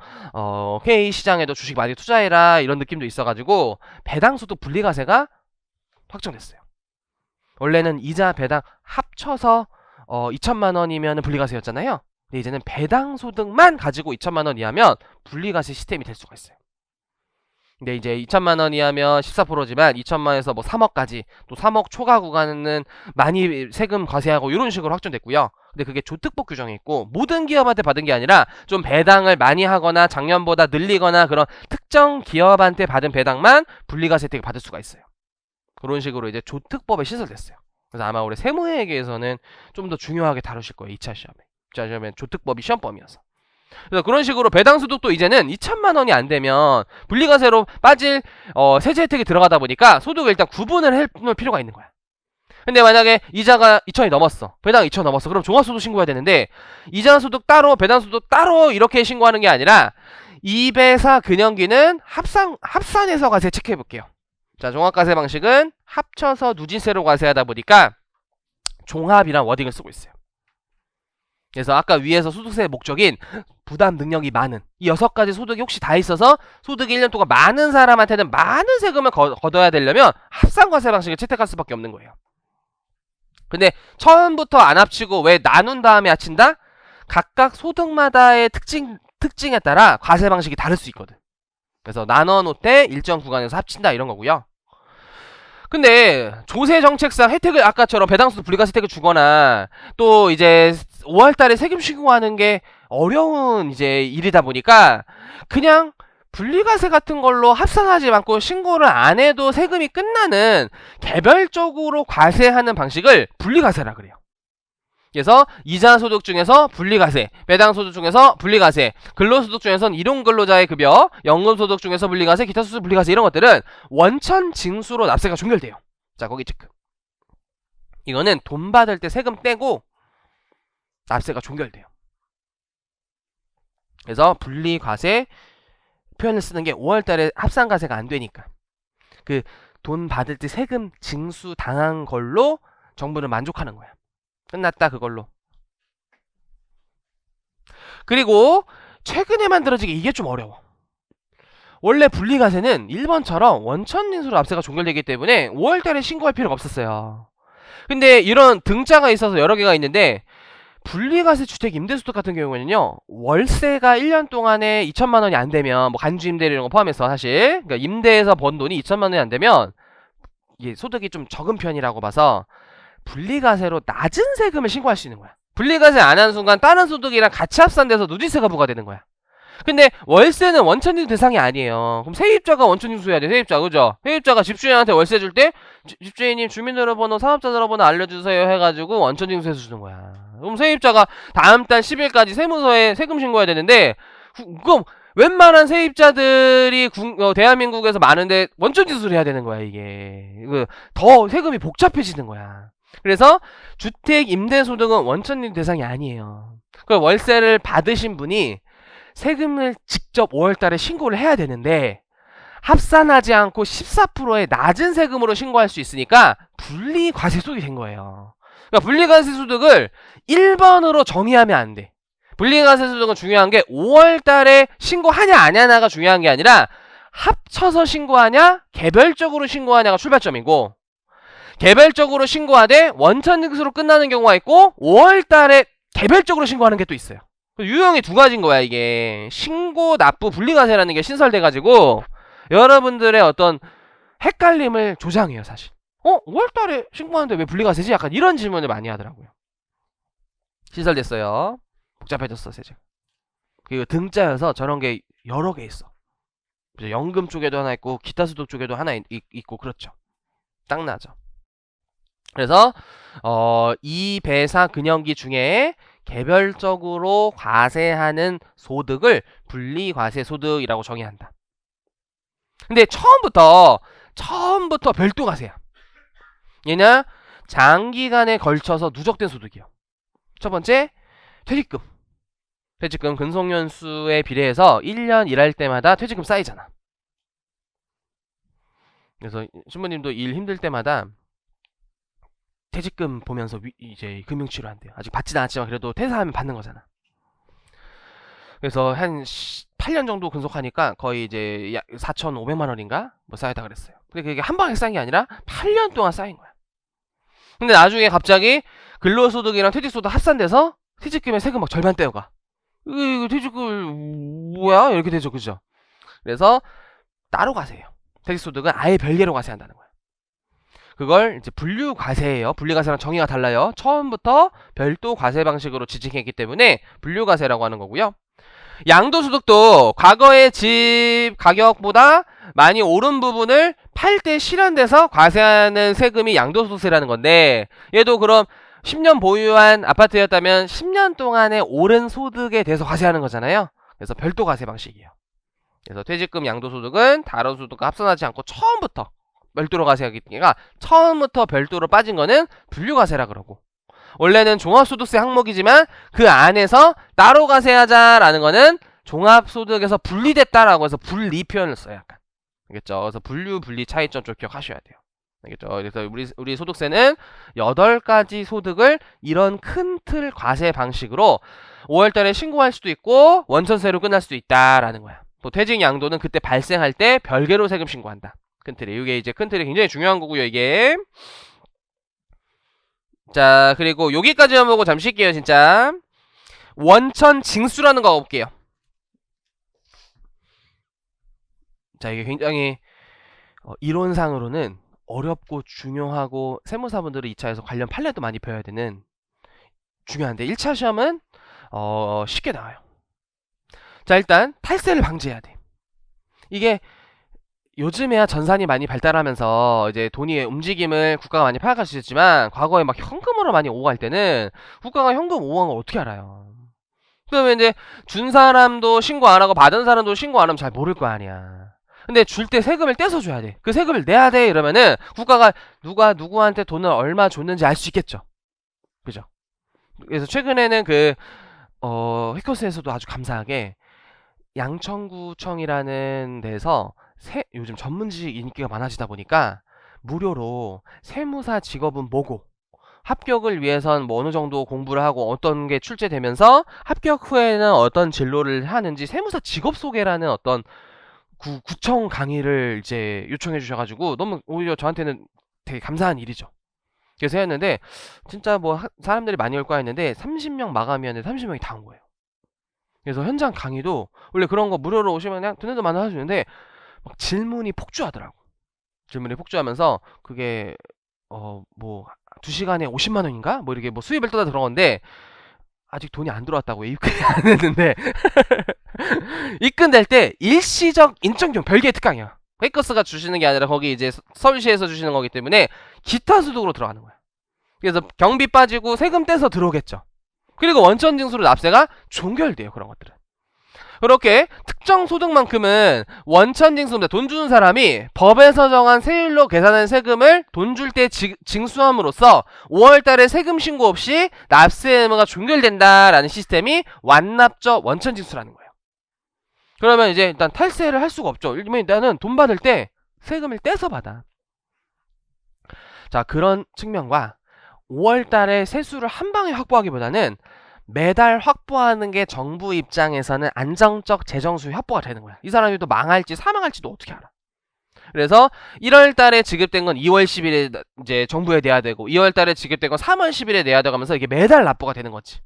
K 시장에도 주식 많이 투자해라 이런 느낌도 있어가지고 배당소득 분리과세가 확정됐어요. 원래는 이자 배당 합쳐서 2천만 원이면 분리과세였잖아요. 근데 이제는 배당소득만 가지고 2천만 원 이하면 분리과세 시스템이 될 수가 있어요. 근데 이제 2천만 원 이하면 14%지만 2천만에서 뭐 3억까지 또 3억 초과 구간은 많이 세금 과세하고 이런 식으로 확정됐고요. 근데 그게 조특법 규정이 있고 모든 기업한테 받은 게 아니라 좀 배당을 많이 하거나 작년보다 늘리거나 그런 특정 기업한테 받은 배당만 분리과세 혜택을 받을 수가 있어요. 그런 식으로 이제 조특법에 신설됐어요. 그래서 아마 올해 세무회계에서는 좀 더 중요하게 다루실 거예요. 2차 시험에. 2차 시험엔 조특법이 시험범위여서. 그래서 그런 식으로 배당소득도 이제는 2천만 원이 안 되면 분리과세로 빠질 세제 혜택이 들어가다 보니까 소득을 일단 구분을 해놓을 필요가 있는 거야. 근데 만약에 이자가 2천이 넘었어. 배당 2천 넘었어. 그럼 종합소득 신고해야 되는데 이자소득 따로 배당소득 따로 이렇게 신고하는 게 아니라 이배사 근영기는 합산해서 과세 체크해 볼게요. 자, 종합과세 방식은 합쳐서 누진세로 과세하다 보니까 종합이란 워딩을 쓰고 있어요. 그래서 아까 위에서 소득세의 목적인 부담 능력이 많은 이 6가지 소득이 혹시 다 있어서 소득이 1년 동안 많은 사람한테는 많은 세금을 걷어야 되려면 합산과세 방식을 채택할 수밖에 없는 거예요. 근데 처음부터 안 합치고 왜 나눈 다음에 합친다? 각각 소득마다의 특징에 따라 과세 방식이 다를 수 있거든. 그래서 나눠 놓되 일정 구간에서 합친다 이런 거고요. 근데 조세 정책상 혜택을 아까처럼 배당소득 분리과세 혜택을 주거나 또 이제 5월달에 세금 신고하는 게 어려운 이제 일이다 보니까 그냥 분리과세 같은 걸로 합산하지 않고 신고를 안 해도 세금이 끝나는 개별적으로 과세하는 방식을 분리과세라 그래요. 그래서 이자소득 중에서 분리과세, 배당소득 중에서 분리과세, 근로소득 중에서는 일용근로자의 급여, 연금소득 중에서 분리과세, 기타소득 분리과세 이런 것들은 원천징수로 납세가 종결돼요. 자, 거기 체크. 이거는 돈 받을 때 세금 떼고 납세가 종결돼요. 그래서 분리과세 표현을 쓰는 게 5월달에 합산과세가 안 되니까 그 돈 받을 때 세금 징수 당한 걸로 정부는 만족하는 거야. 끝났다 그걸로. 그리고 최근에 만들어진 게 이게 좀 어려워. 원래 분리과세는 1번처럼 원천징수로 납세가 종결되기 때문에 5월달에 신고할 필요가 없었어요. 근데 이런 등자가 있어서 여러 개가 있는데 분리과세 주택 임대소득 같은 경우에는요, 월세가 1년 동안에 2천만 원이 안 되면, 뭐 간주 임대 이런 거 포함해서 사실, 그러니까 임대에서 번 돈이 2천만 원이 안 되면 이게 소득이 좀 적은 편이라고 봐서 분리과세로 낮은 세금을 신고할 수 있는 거야. 분리과세 안 하는 순간 다른 소득이랑 같이 합산돼서 누진세가 부과되는 거야. 근데 월세는 원천징수 대상이 아니에요. 그럼 세입자가 원천징수해야 돼. 세입자, 그죠? 세입자가 집주인한테 월세 줄 때 집주인님 주민등록번호, 사업자등록번호 알려주세요 해가지고 원천징수해서 주는 거야. 그럼 세입자가 다음 달 10일까지 세무서에 세금 신고해야 되는데 그럼 웬만한 세입자들이 대한민국에서 많은데 원천징수를 해야 되는 거야. 이게 더 세금이 복잡해지는 거야. 그래서 주택 임대소득은 원천징수 대상이 아니에요. 그 월세를 받으신 분이 세금을 직접 5월달에 신고를 해야 되는데 합산하지 않고 14%의 낮은 세금으로 신고할 수 있으니까 분리과세 소득이 된 거예요. 그러니까 분리과세 소득을 1번으로 정의하면 안 돼. 분리과세 소득은 중요한 게 5월달에 신고하냐 안 하냐가 중요한 게 아니라 합쳐서 신고하냐 개별적으로 신고하냐가 출발점이고, 개별적으로 신고하되 원천징수로 끝나는 경우가 있고 5월달에 개별적으로 신고하는 게 또 있어요. 유형이 두 가지인 거야. 이게 신고 납부 분리과세라는 게 신설돼가지고 여러분들의 어떤 헷갈림을 조장해요. 사실 5월달에 신고하는데 왜 분리과세지? 약간 이런 질문을 많이 하더라고요. 신설됐어요. 복잡해졌어 세제가. 그리고 등자여서 저런 게 여러 개 있어. 연금 쪽에도 하나 있고 기타 소득 쪽에도 하나 있고 그렇죠. 딱 나죠. 그래서 이 배사 근영기 중에 개별적으로 과세하는 소득을 분리과세 소득이라고 정의한다. 근데 처음부터 별도 과세야. 얘는 장기간에 걸쳐서 누적된 소득이요. 첫 번째, 퇴직금. 퇴직금 근속연수에 비례해서 1년 일할 때마다 퇴직금 쌓이잖아. 그래서 신부님도 일 힘들 때마다 퇴직금 보면서 이제 금융치료 한대요. 아직 받지는 않았지만 그래도 퇴사하면 받는 거잖아. 그래서 한 8년 정도 근속하니까 거의 이제 4,500만 원인가? 뭐 쌓였다 그랬어요. 근데 그게 한 방에 쌓인 게 아니라 8년 동안 쌓인 거야. 근데 나중에 갑자기 근로소득이랑 퇴직소득 합산돼서 퇴직금의 세금 막 절반 떼어가. 이거 퇴직금 뭐야? 이렇게 되죠. 그죠? 그래서 따로 과세해요. 퇴직소득은 아예 별개로 과세한다는 거야. 그걸 이제 분류과세예요. 분리과세랑 정의가 달라요. 처음부터 별도 과세 방식으로 지칭했기 때문에 분류과세라고 하는 거고요. 양도소득도 과거의 집 가격보다 많이 오른 부분을 팔 때 실현돼서 과세하는 세금이 양도소득세라는 건데, 얘도 그럼 10년 보유한 아파트였다면 10년 동안에 오른 소득에 대해서 과세하는 거잖아요. 그래서 별도 과세 방식이에요. 그래서 퇴직금 양도소득은 다른 소득과 합산하지 않고 처음부터 별도로 과세하기가 처음부터 별도로 빠진 거는 분류과세라 그러고, 원래는 종합소득세 항목이지만 그 안에서 따로 과세하자라는 거는 종합소득에서 분리됐다라고 해서 분리 표현을 써요. 약간. 알겠죠? 그래서 분리 차이점 좀 기억하셔야 돼요. 알겠죠? 그래서 우리 소득세는 8가지 소득을 이런 큰 틀 과세 방식으로 5월달에 신고할 수도 있고 원천세로 끝날 수도 있다라는 거야. 또 퇴직 양도는 그때 발생할 때 별개로 세금 신고한다. 큰 틀이. 이게 이제 큰 틀이 굉장히 중요한 거고요, 이게. 자, 그리고 여기까지만 보고 잠시 쉴게요, 진짜. 원천 징수라는 거 볼게요. 자, 이게 굉장히 이론상으로는 어렵고 중요하고 세무사분들이 2차에서 관련 판례도 많이 배워야 되는 중요한데 1차 시험은 쉽게 나와요. 자, 일단 탈세를 방지해야 돼. 이게 요즘에야 전산이 많이 발달하면서 이제 돈의 움직임을 국가가 많이 파악할 수 있지만 과거에 막 현금으로 많이 오고 할 때는 국가가 현금 오고 걸 어떻게 알아요? 그러면 이제 준 사람도 신고 안 하고 받은 사람도 신고 안 하면 잘 모를 거 아니야. 근데 줄 때 세금을 떼서 줘야 돼. 그 세금을 내야 돼 이러면은 국가가 누가 누구한테 돈을 얼마 줬는지 알 수 있겠죠. 그죠? 그래서 최근에는 해커스에서도 아주 감사하게 양천구청이라는 데서 요즘 전문직 인기가 많아지다 보니까 무료로 세무사 직업은 뭐고 합격을 위해선 뭐 어느 정도 공부를 하고 어떤 게 출제되면서 합격 후에는 어떤 진로를 하는지 세무사 직업 소개라는 어떤 구청 강의를 이제 요청해 주셔가지고 너무 오히려 저한테는 되게 감사한 일이죠. 그래서 했는데 진짜 뭐 사람들이 많이 올 거야 했는데 30명 마감이었는데 30명이 다 온 거예요. 그래서 현장 강의도 원래 그런 거 무료로 오시면 그냥 듣는 데만 하시는데 막 질문이 폭주하더라고. 질문이 폭주하면서 그게 뭐 2시간에 50만 원인가? 뭐 이렇게 뭐 수입을 떠다 들어갔는데 아직 돈이 안 들어왔다고 입금이 안 했는데 입금될 때 일시적 인적용 별개의 특강이야. 페이커스가 주시는 게 아니라 거기 이제 서울시에서 주시는 거기 때문에 기타 소득으로 들어가는 거야. 그래서 경비 빠지고 세금 떼서 들어오겠죠. 그리고 원천 징수로 납세가 종결돼요. 그런 것들은. 그렇게 특정 소득만큼은 원천 징수입니다. 돈 주는 사람이 법에서 정한 세율로 계산한 세금을 돈 줄 때 징수함으로써 5월달에 세금 신고 없이 납세 의무가 종결된다라는 시스템이 완납적 원천 징수라는 거예요. 그러면 이제 일단 탈세를 할 수가 없죠. 일면 나는 돈 받을 때 세금을 떼서 받아. 자, 그런 측면과 5월달에 세수를 한 방에 확보하기보다는 매달 확보하는 게 정부 입장에서는 안정적 재정수요 확보가 되는 거야. 이 사람이 또 망할지 사망할지도 어떻게 알아. 그래서 1월 달에 지급된 건 2월 10일에 이제 정부에 내야 되고 2월 달에 지급된 건 3월 10일에 내야 되고 하면서 이게 매달 납부가 되는 거지.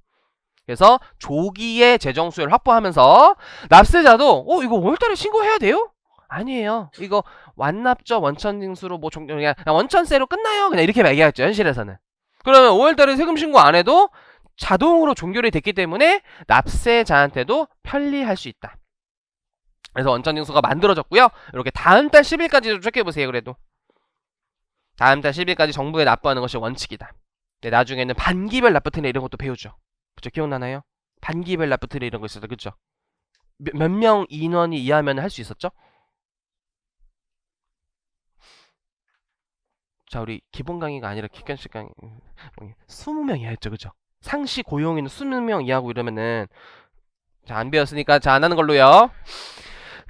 그래서 조기에 재정수요를 확보하면서 납세자도 이거 5월 달에 신고해야 돼요? 아니에요. 이거 완납적 원천징수로 뭐 그냥 원천세로 끝나요. 그냥 이렇게 얘기하죠. 현실에서는. 그러면 5월 달에 세금 신고 안 해도 자동으로 종결이 됐기 때문에 납세자한테도 편리할 수 있다. 그래서 원천징수가 만들어졌고요. 이렇게 다음 달 10일까지도 체크해보세요. 그래도 다음 달 10일까지 정부에 납부하는 것이 원칙이다. 네, 나중에는 반기별 납부 특례 이런 것도 배우죠. 그쵸? 기억나나요? 반기별 납부 특례 이런 거 있었죠. 그쵸? 몇 명 인원이 이하면 할 수 있었죠? 자, 우리 기본 강의가 아니라 객관식 강의 20명 이하였죠. 그죠? 상시 고용인 20명 이하고 이러면은 자, 안 배웠으니까 자, 안 하는 걸로요.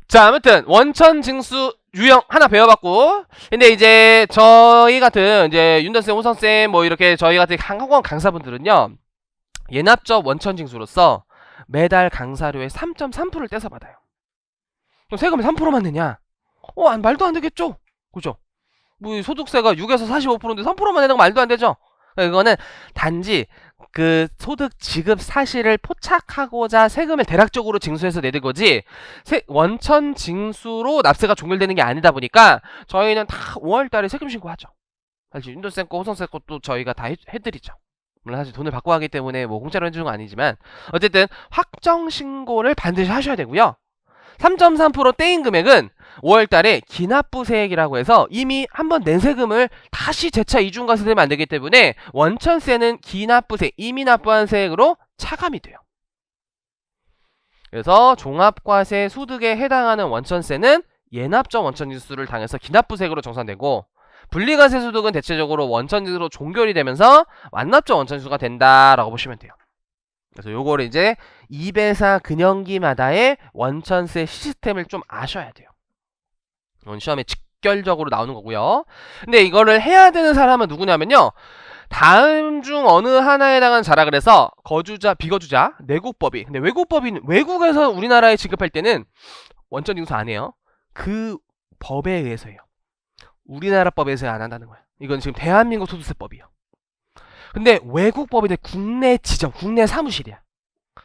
자, 아무튼 원천 징수 유형 하나 배워봤고, 근데 이제 저희 같은 이제 윤다쌤, 호성쌤 뭐 이렇게 저희 같은 학원 강사분들은요 예납적 원천 징수로서 매달 강사료의 3.3%를 떼서 받아요. 그럼 세금이 3%만 내냐? 말도 안 되겠죠? 그죠? 뭐 소득세가 6에서 45%인데 3%만 내는 건 말도 안 되죠? 이거는 단지 그 소득 지급 사실을 포착하고자 세금을 대략적으로 징수해서 내는 거지 원천 징수로 납세가 종결되는 게 아니다 보니까 저희는 다 5월달에 세금 신고하죠. 사실 윤도쌤 거, 호성쌤 것도 저희가 다 해드리죠. 물론 사실 돈을 받고 하기 때문에 뭐 공짜로 해주는 건 아니지만 어쨌든 확정 신고를 반드시 하셔야 되고요. 3.3% 떼인 금액은 5월달에 기납부세액이라고 해서 이미 한번 낸 세금을 다시 재차 이중과세되면 안 되기 때문에 원천세는 기납부세, 이미 납부한 세액으로 차감이 돼요. 그래서 종합과세 소득에 해당하는 원천세는 예납적 원천징수를 당해서 기납부세액으로 정산되고 분리과세 소득은 대체적으로 원천징수로 종결이 되면서 완납적 원천징수가 된다라고 보시면 돼요. 그래서 요거를 이제 2배사 근영기마다의 원천세 시스템을 좀 아셔야 돼요. 이건 시험에 직결적으로 나오는 거고요. 근데 이거를 해야 되는 사람은 누구냐면요. 다음 중 어느 하나에 해당하는 자라 그래서 거주자, 비거주자, 내국법인. 근데 외국법인, 외국에서 우리나라에 지급할 때는 원천징수 안 해요. 그 법에 의해서예요. 우리나라 법에서 안 한다는 거예요. 이건 지금 대한민국 소득세법이에요. 근데 외국법인은 국내 지점, 국내 사무실이야.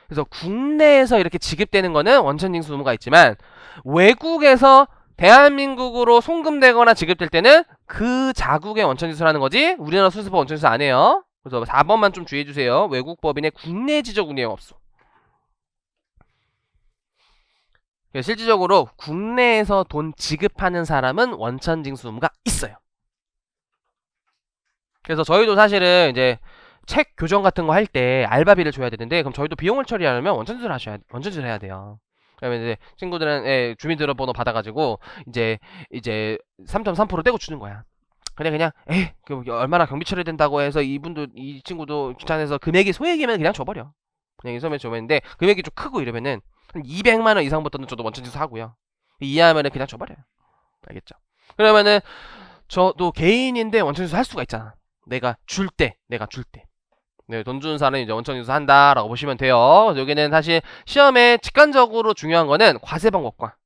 그래서 국내에서 이렇게 지급되는 거는 원천징수 의무가 있지만 외국에서 대한민국으로 송금되거나 지급될 때는 그 자국의 원천징수를 하는 거지 우리나라 수수법 원천징수 안 해요. 그래서 4번만 좀 주의해주세요. 외국 법인의 국내 지적 운영 없어. 실질적으로 국내에서 돈 지급하는 사람은 원천징수 의무가 있어요. 그래서 저희도 사실은 이제 책 교정 같은 거 할 때 알바비를 줘야 되는데 그럼 저희도 비용을 처리하려면 원천징수를 해야 돼요. 그러면 이제 친구들은 주민등록번호 받아가지고 이제 3.3% 떼고 주는 거야. 그냥 그 얼마나 경비 처리된다고 해서 이 친구도 귀찮아서 금액이 소액이면 그냥 줘버려. 그냥 소액 줘버리는데 금액이 좀 크고 이러면은 한 200만 원 이상부터는 저도 원천징수 하고요. 이하면은 그냥 줘버려요. 알겠죠? 그러면은 저도 개인인데 원천징수 할 수가 있잖아. 내가 줄 때. 네, 돈 주는 사람이 이제 원천징수 한다라고 보시면 돼요. 여기는 사실 시험에 직관적으로 중요한 거는 과세 방법과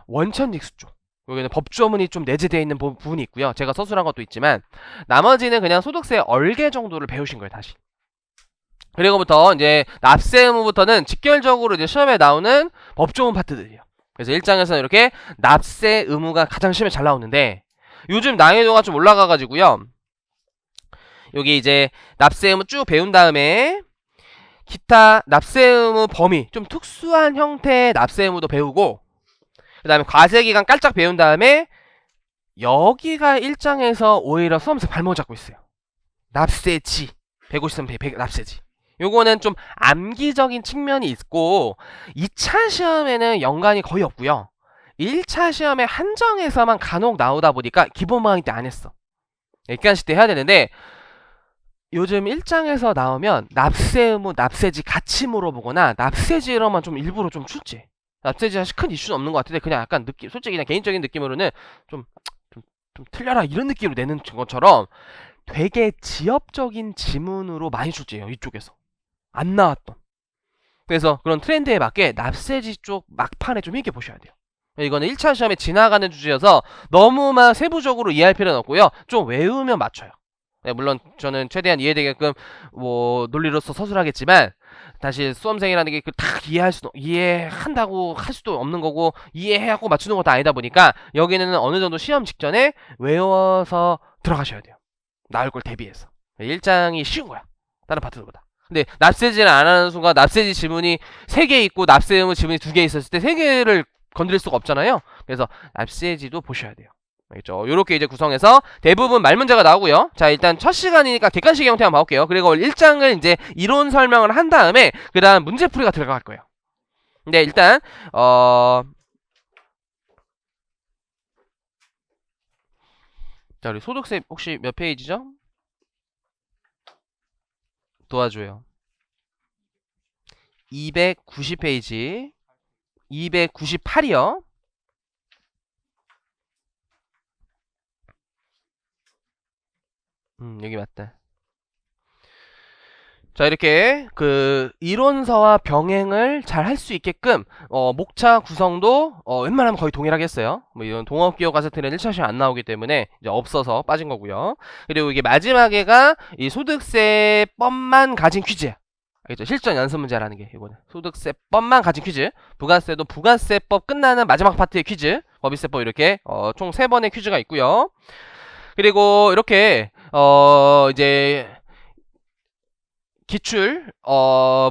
원천징수 쪽. 여기는 법조문이 좀 내재되어 있는 부분이 있고요. 제가 서술한 것도 있지만 나머지는 그냥 소득세 얼개 정도를 배우신 거예요, 다시. 그리고부터 이제 납세 의무부터는 직결적으로 이제 시험에 나오는 법조문 파트들이에요. 그래서 1장에서는 이렇게 납세 의무가 가장 시험에 잘 나오는데 요즘 난이도가 좀 올라가가지고요. 여기 이제 납세 의무 쭉 배운 다음에 기타 납세 의무 범위 좀 특수한 형태의 납세 의무도 배우고 그 다음에 과세기간 깔짝 배운 다음에 여기가 1장에서 오히려 수험생 발목 잡고 있어요. 납세지 153페이지 납세지. 요거는 좀 암기적인 측면이 있고 2차 시험에는 연관이 거의 없고요. 1차 시험에 한정에서만 간혹 나오다 보니까 기본 방학 때 안 했어. 객관식 때 해야 되는데 요즘 1장에서 나오면 납세 의무, 납세지 같이 물어보거나 납세지로만 좀 일부러 좀 출제. 납세지 사실 큰 이슈는 없는 것 같은데 그냥 약간 느낌, 솔직히 그냥 개인적인 느낌으로는 좀 틀려라 이런 느낌으로 내는 것처럼 되게 지엽적인 지문으로 많이 출제해요. 이쪽에서. 안 나왔던. 그래서 그런 트렌드에 맞게 납세지 쪽 막판에 좀 힘있게 보셔야 돼요. 이거는 1차 시험에 지나가는 주제여서 너무만 세부적으로 이해할 필요는 없고요. 좀 외우면 맞춰요. 네, 물론 저는 최대한 이해되게끔 뭐 논리로서 서술하겠지만 다시 수험생이라는 게 다 이해한다고 할 수도 없는 거고 이해하고 맞추는 것도 아니다 보니까 여기는 어느 정도 시험 직전에 외워서 들어가셔야 돼요. 나올 걸 대비해서. 1장이 쉬운 거야. 다른 파트들보다. 근데 납세지를 안 하는 순간 납세지 지문이 3개 있고 납세 의무 지문이 2개 있었을 때 3개를 건드릴 수가 없잖아요. 그래서 납세지도 보셔야 돼요. 알겠죠? 요렇게 이제 구성해서 대부분 말문제가 나오고요. 자, 일단 첫 시간이니까 객관식 형태 한번 봐볼게요. 그리고 1장을 이제 이론 설명을 한 다음에 그 다음 문제풀이가 들어갈 거예요. 근데 일단 자, 우리 소득세 혹시 몇 페이지죠? 도와줘요. 290페이지 298이요. 여기 맞다. 자, 이렇게 그 이론서와 병행을 잘 할 수 있게끔 목차 구성도 웬만하면 거의 동일하게 했어요. 뭐 이런 동업기업 가세트는 1차 시험 안 나오기 때문에 이제 없어서 빠진 거고요. 그리고 이게 마지막에가 이 소득세법만 가진 퀴즈. 알겠죠? 실전 연습 문제라는 게 이거는 소득세법만 가진 퀴즈. 부가세도 부가세법 끝나는 마지막 파트의 퀴즈. 법인세법 이렇게 총 3번의 퀴즈가 있고요. 그리고 이렇게 이제 기출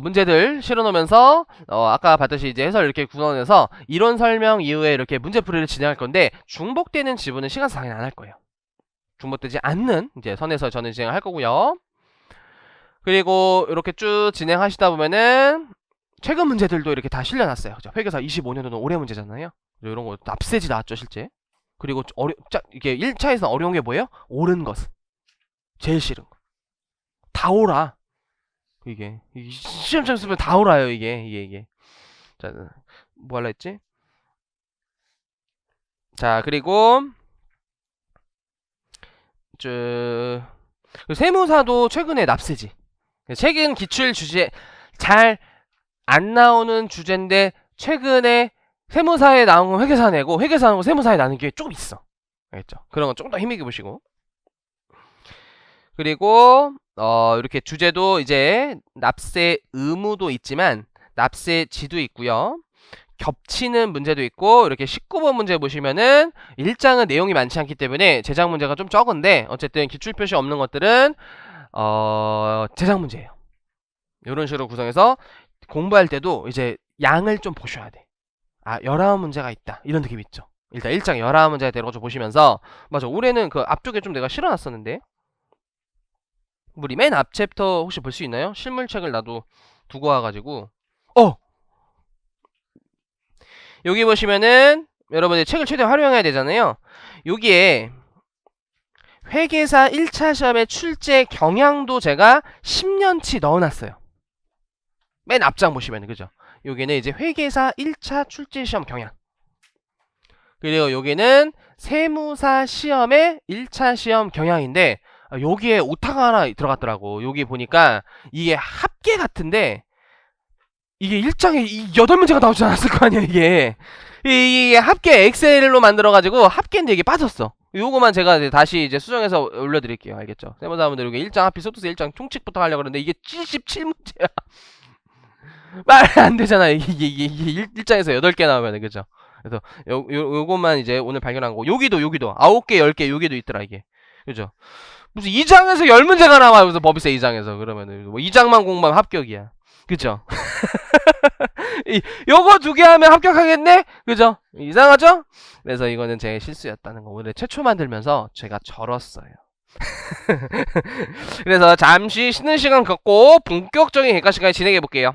문제들 실어놓으면서 아까 봤듯이 이제 해설 이렇게 구성해서 이론 설명 이후에 이렇게 문제풀이를 진행할 건데 중복되는 지문은 시간상 당연히 안 할 거예요. 중복되지 않는 이제 선에서 저는 진행을 할 거고요. 그리고 이렇게 쭉 진행하시다 보면은 최근 문제들도 이렇게 다 실려놨어요. 회계사 25년도는 올해 문제잖아요. 이런 거 납세지 나왔죠 실제. 그리고 이게 1차에서 어려운 게 뭐예요? 옳은 것은 제일 싫은 거. 다 옳아. 이게 시험장 쓰면 다 옳아요. 이게. 자, 뭐 할라 했지? 자, 그리고 세무사도 최근에 납세지. 최근 기출 주제 잘 안 나오는 주제인데 최근에 세무사에 나온 건 회계사 내고 회계사 나온 건 세무사에 나는 게 조금 있어. 알겠죠? 그런 건 좀 더 힘있게 보시고. 그리고 이렇게 주제도 이제 납세 의무도 있지만 납세지도 있고요. 겹치는 문제도 있고, 이렇게 19번 문제 보시면은 1장은 내용이 많지 않기 때문에 제작 문제가 좀 적은데, 어쨌든 기출표시 없는 것들은 제작 문제예요. 이런 식으로 구성해서 공부할 때도 이제 양을 좀 보셔야 돼. 아, 19문제가 있다, 이런 느낌 있죠. 일단 1장 19문제가 되는 거 좀 보시면서, 맞아, 올해는 그 앞쪽에 좀 내가 실어놨었는데, 우리 맨 앞 챕터 혹시 볼 수 있나요? 실물책을 나도 두고 와가지고, 여기 보시면은 여러분들 책을 최대한 활용해야 되잖아요. 여기에 회계사 1차 시험의 출제 경향도 제가 10년치 넣어놨어요. 맨 앞장 보시면은, 그죠? 여기는 이제 회계사 1차 출제 시험 경향. 그리고 여기는 세무사 시험의 1차 시험 경향인데, 여기에 오타가 하나 들어갔더라고. 여기 보니까 이게 합계 같은데, 이게 1장에 8문제가 나오지 않았을 거 아니야, 이게. 이게 합계 엑셀로 만들어가지고 합계인데 이게 빠졌어. 요거만 제가 이제 다시 이제 수정해서 올려드릴게요. 알겠죠? 세무사분들 여기 1장 합의 소투스 1장 총칙부터 하려고 그러는데 이게 77문제야. 말이 안 되잖아. 이게 1장에서 8개 나오면, 그죠? 그래서 요것만 이제 오늘 발견한 거고, 여기도 9개, 10개, 여기도 있더라, 이게. 그죠? 무슨 2장에서 10문제가 나와. 무슨 법인세 2장에서. 그러면은 뭐 2장만 공부하면 합격이야. 그죠? 요거 2개 하면 합격하겠네? 그죠? 이상하죠? 그래서 이거는 제 실수였다는 거 오늘 최초 만들면서 제가 절었어요. 그래서 잠시 쉬는 시간 갖고 본격적인 객관 시간을 진행해 볼게요.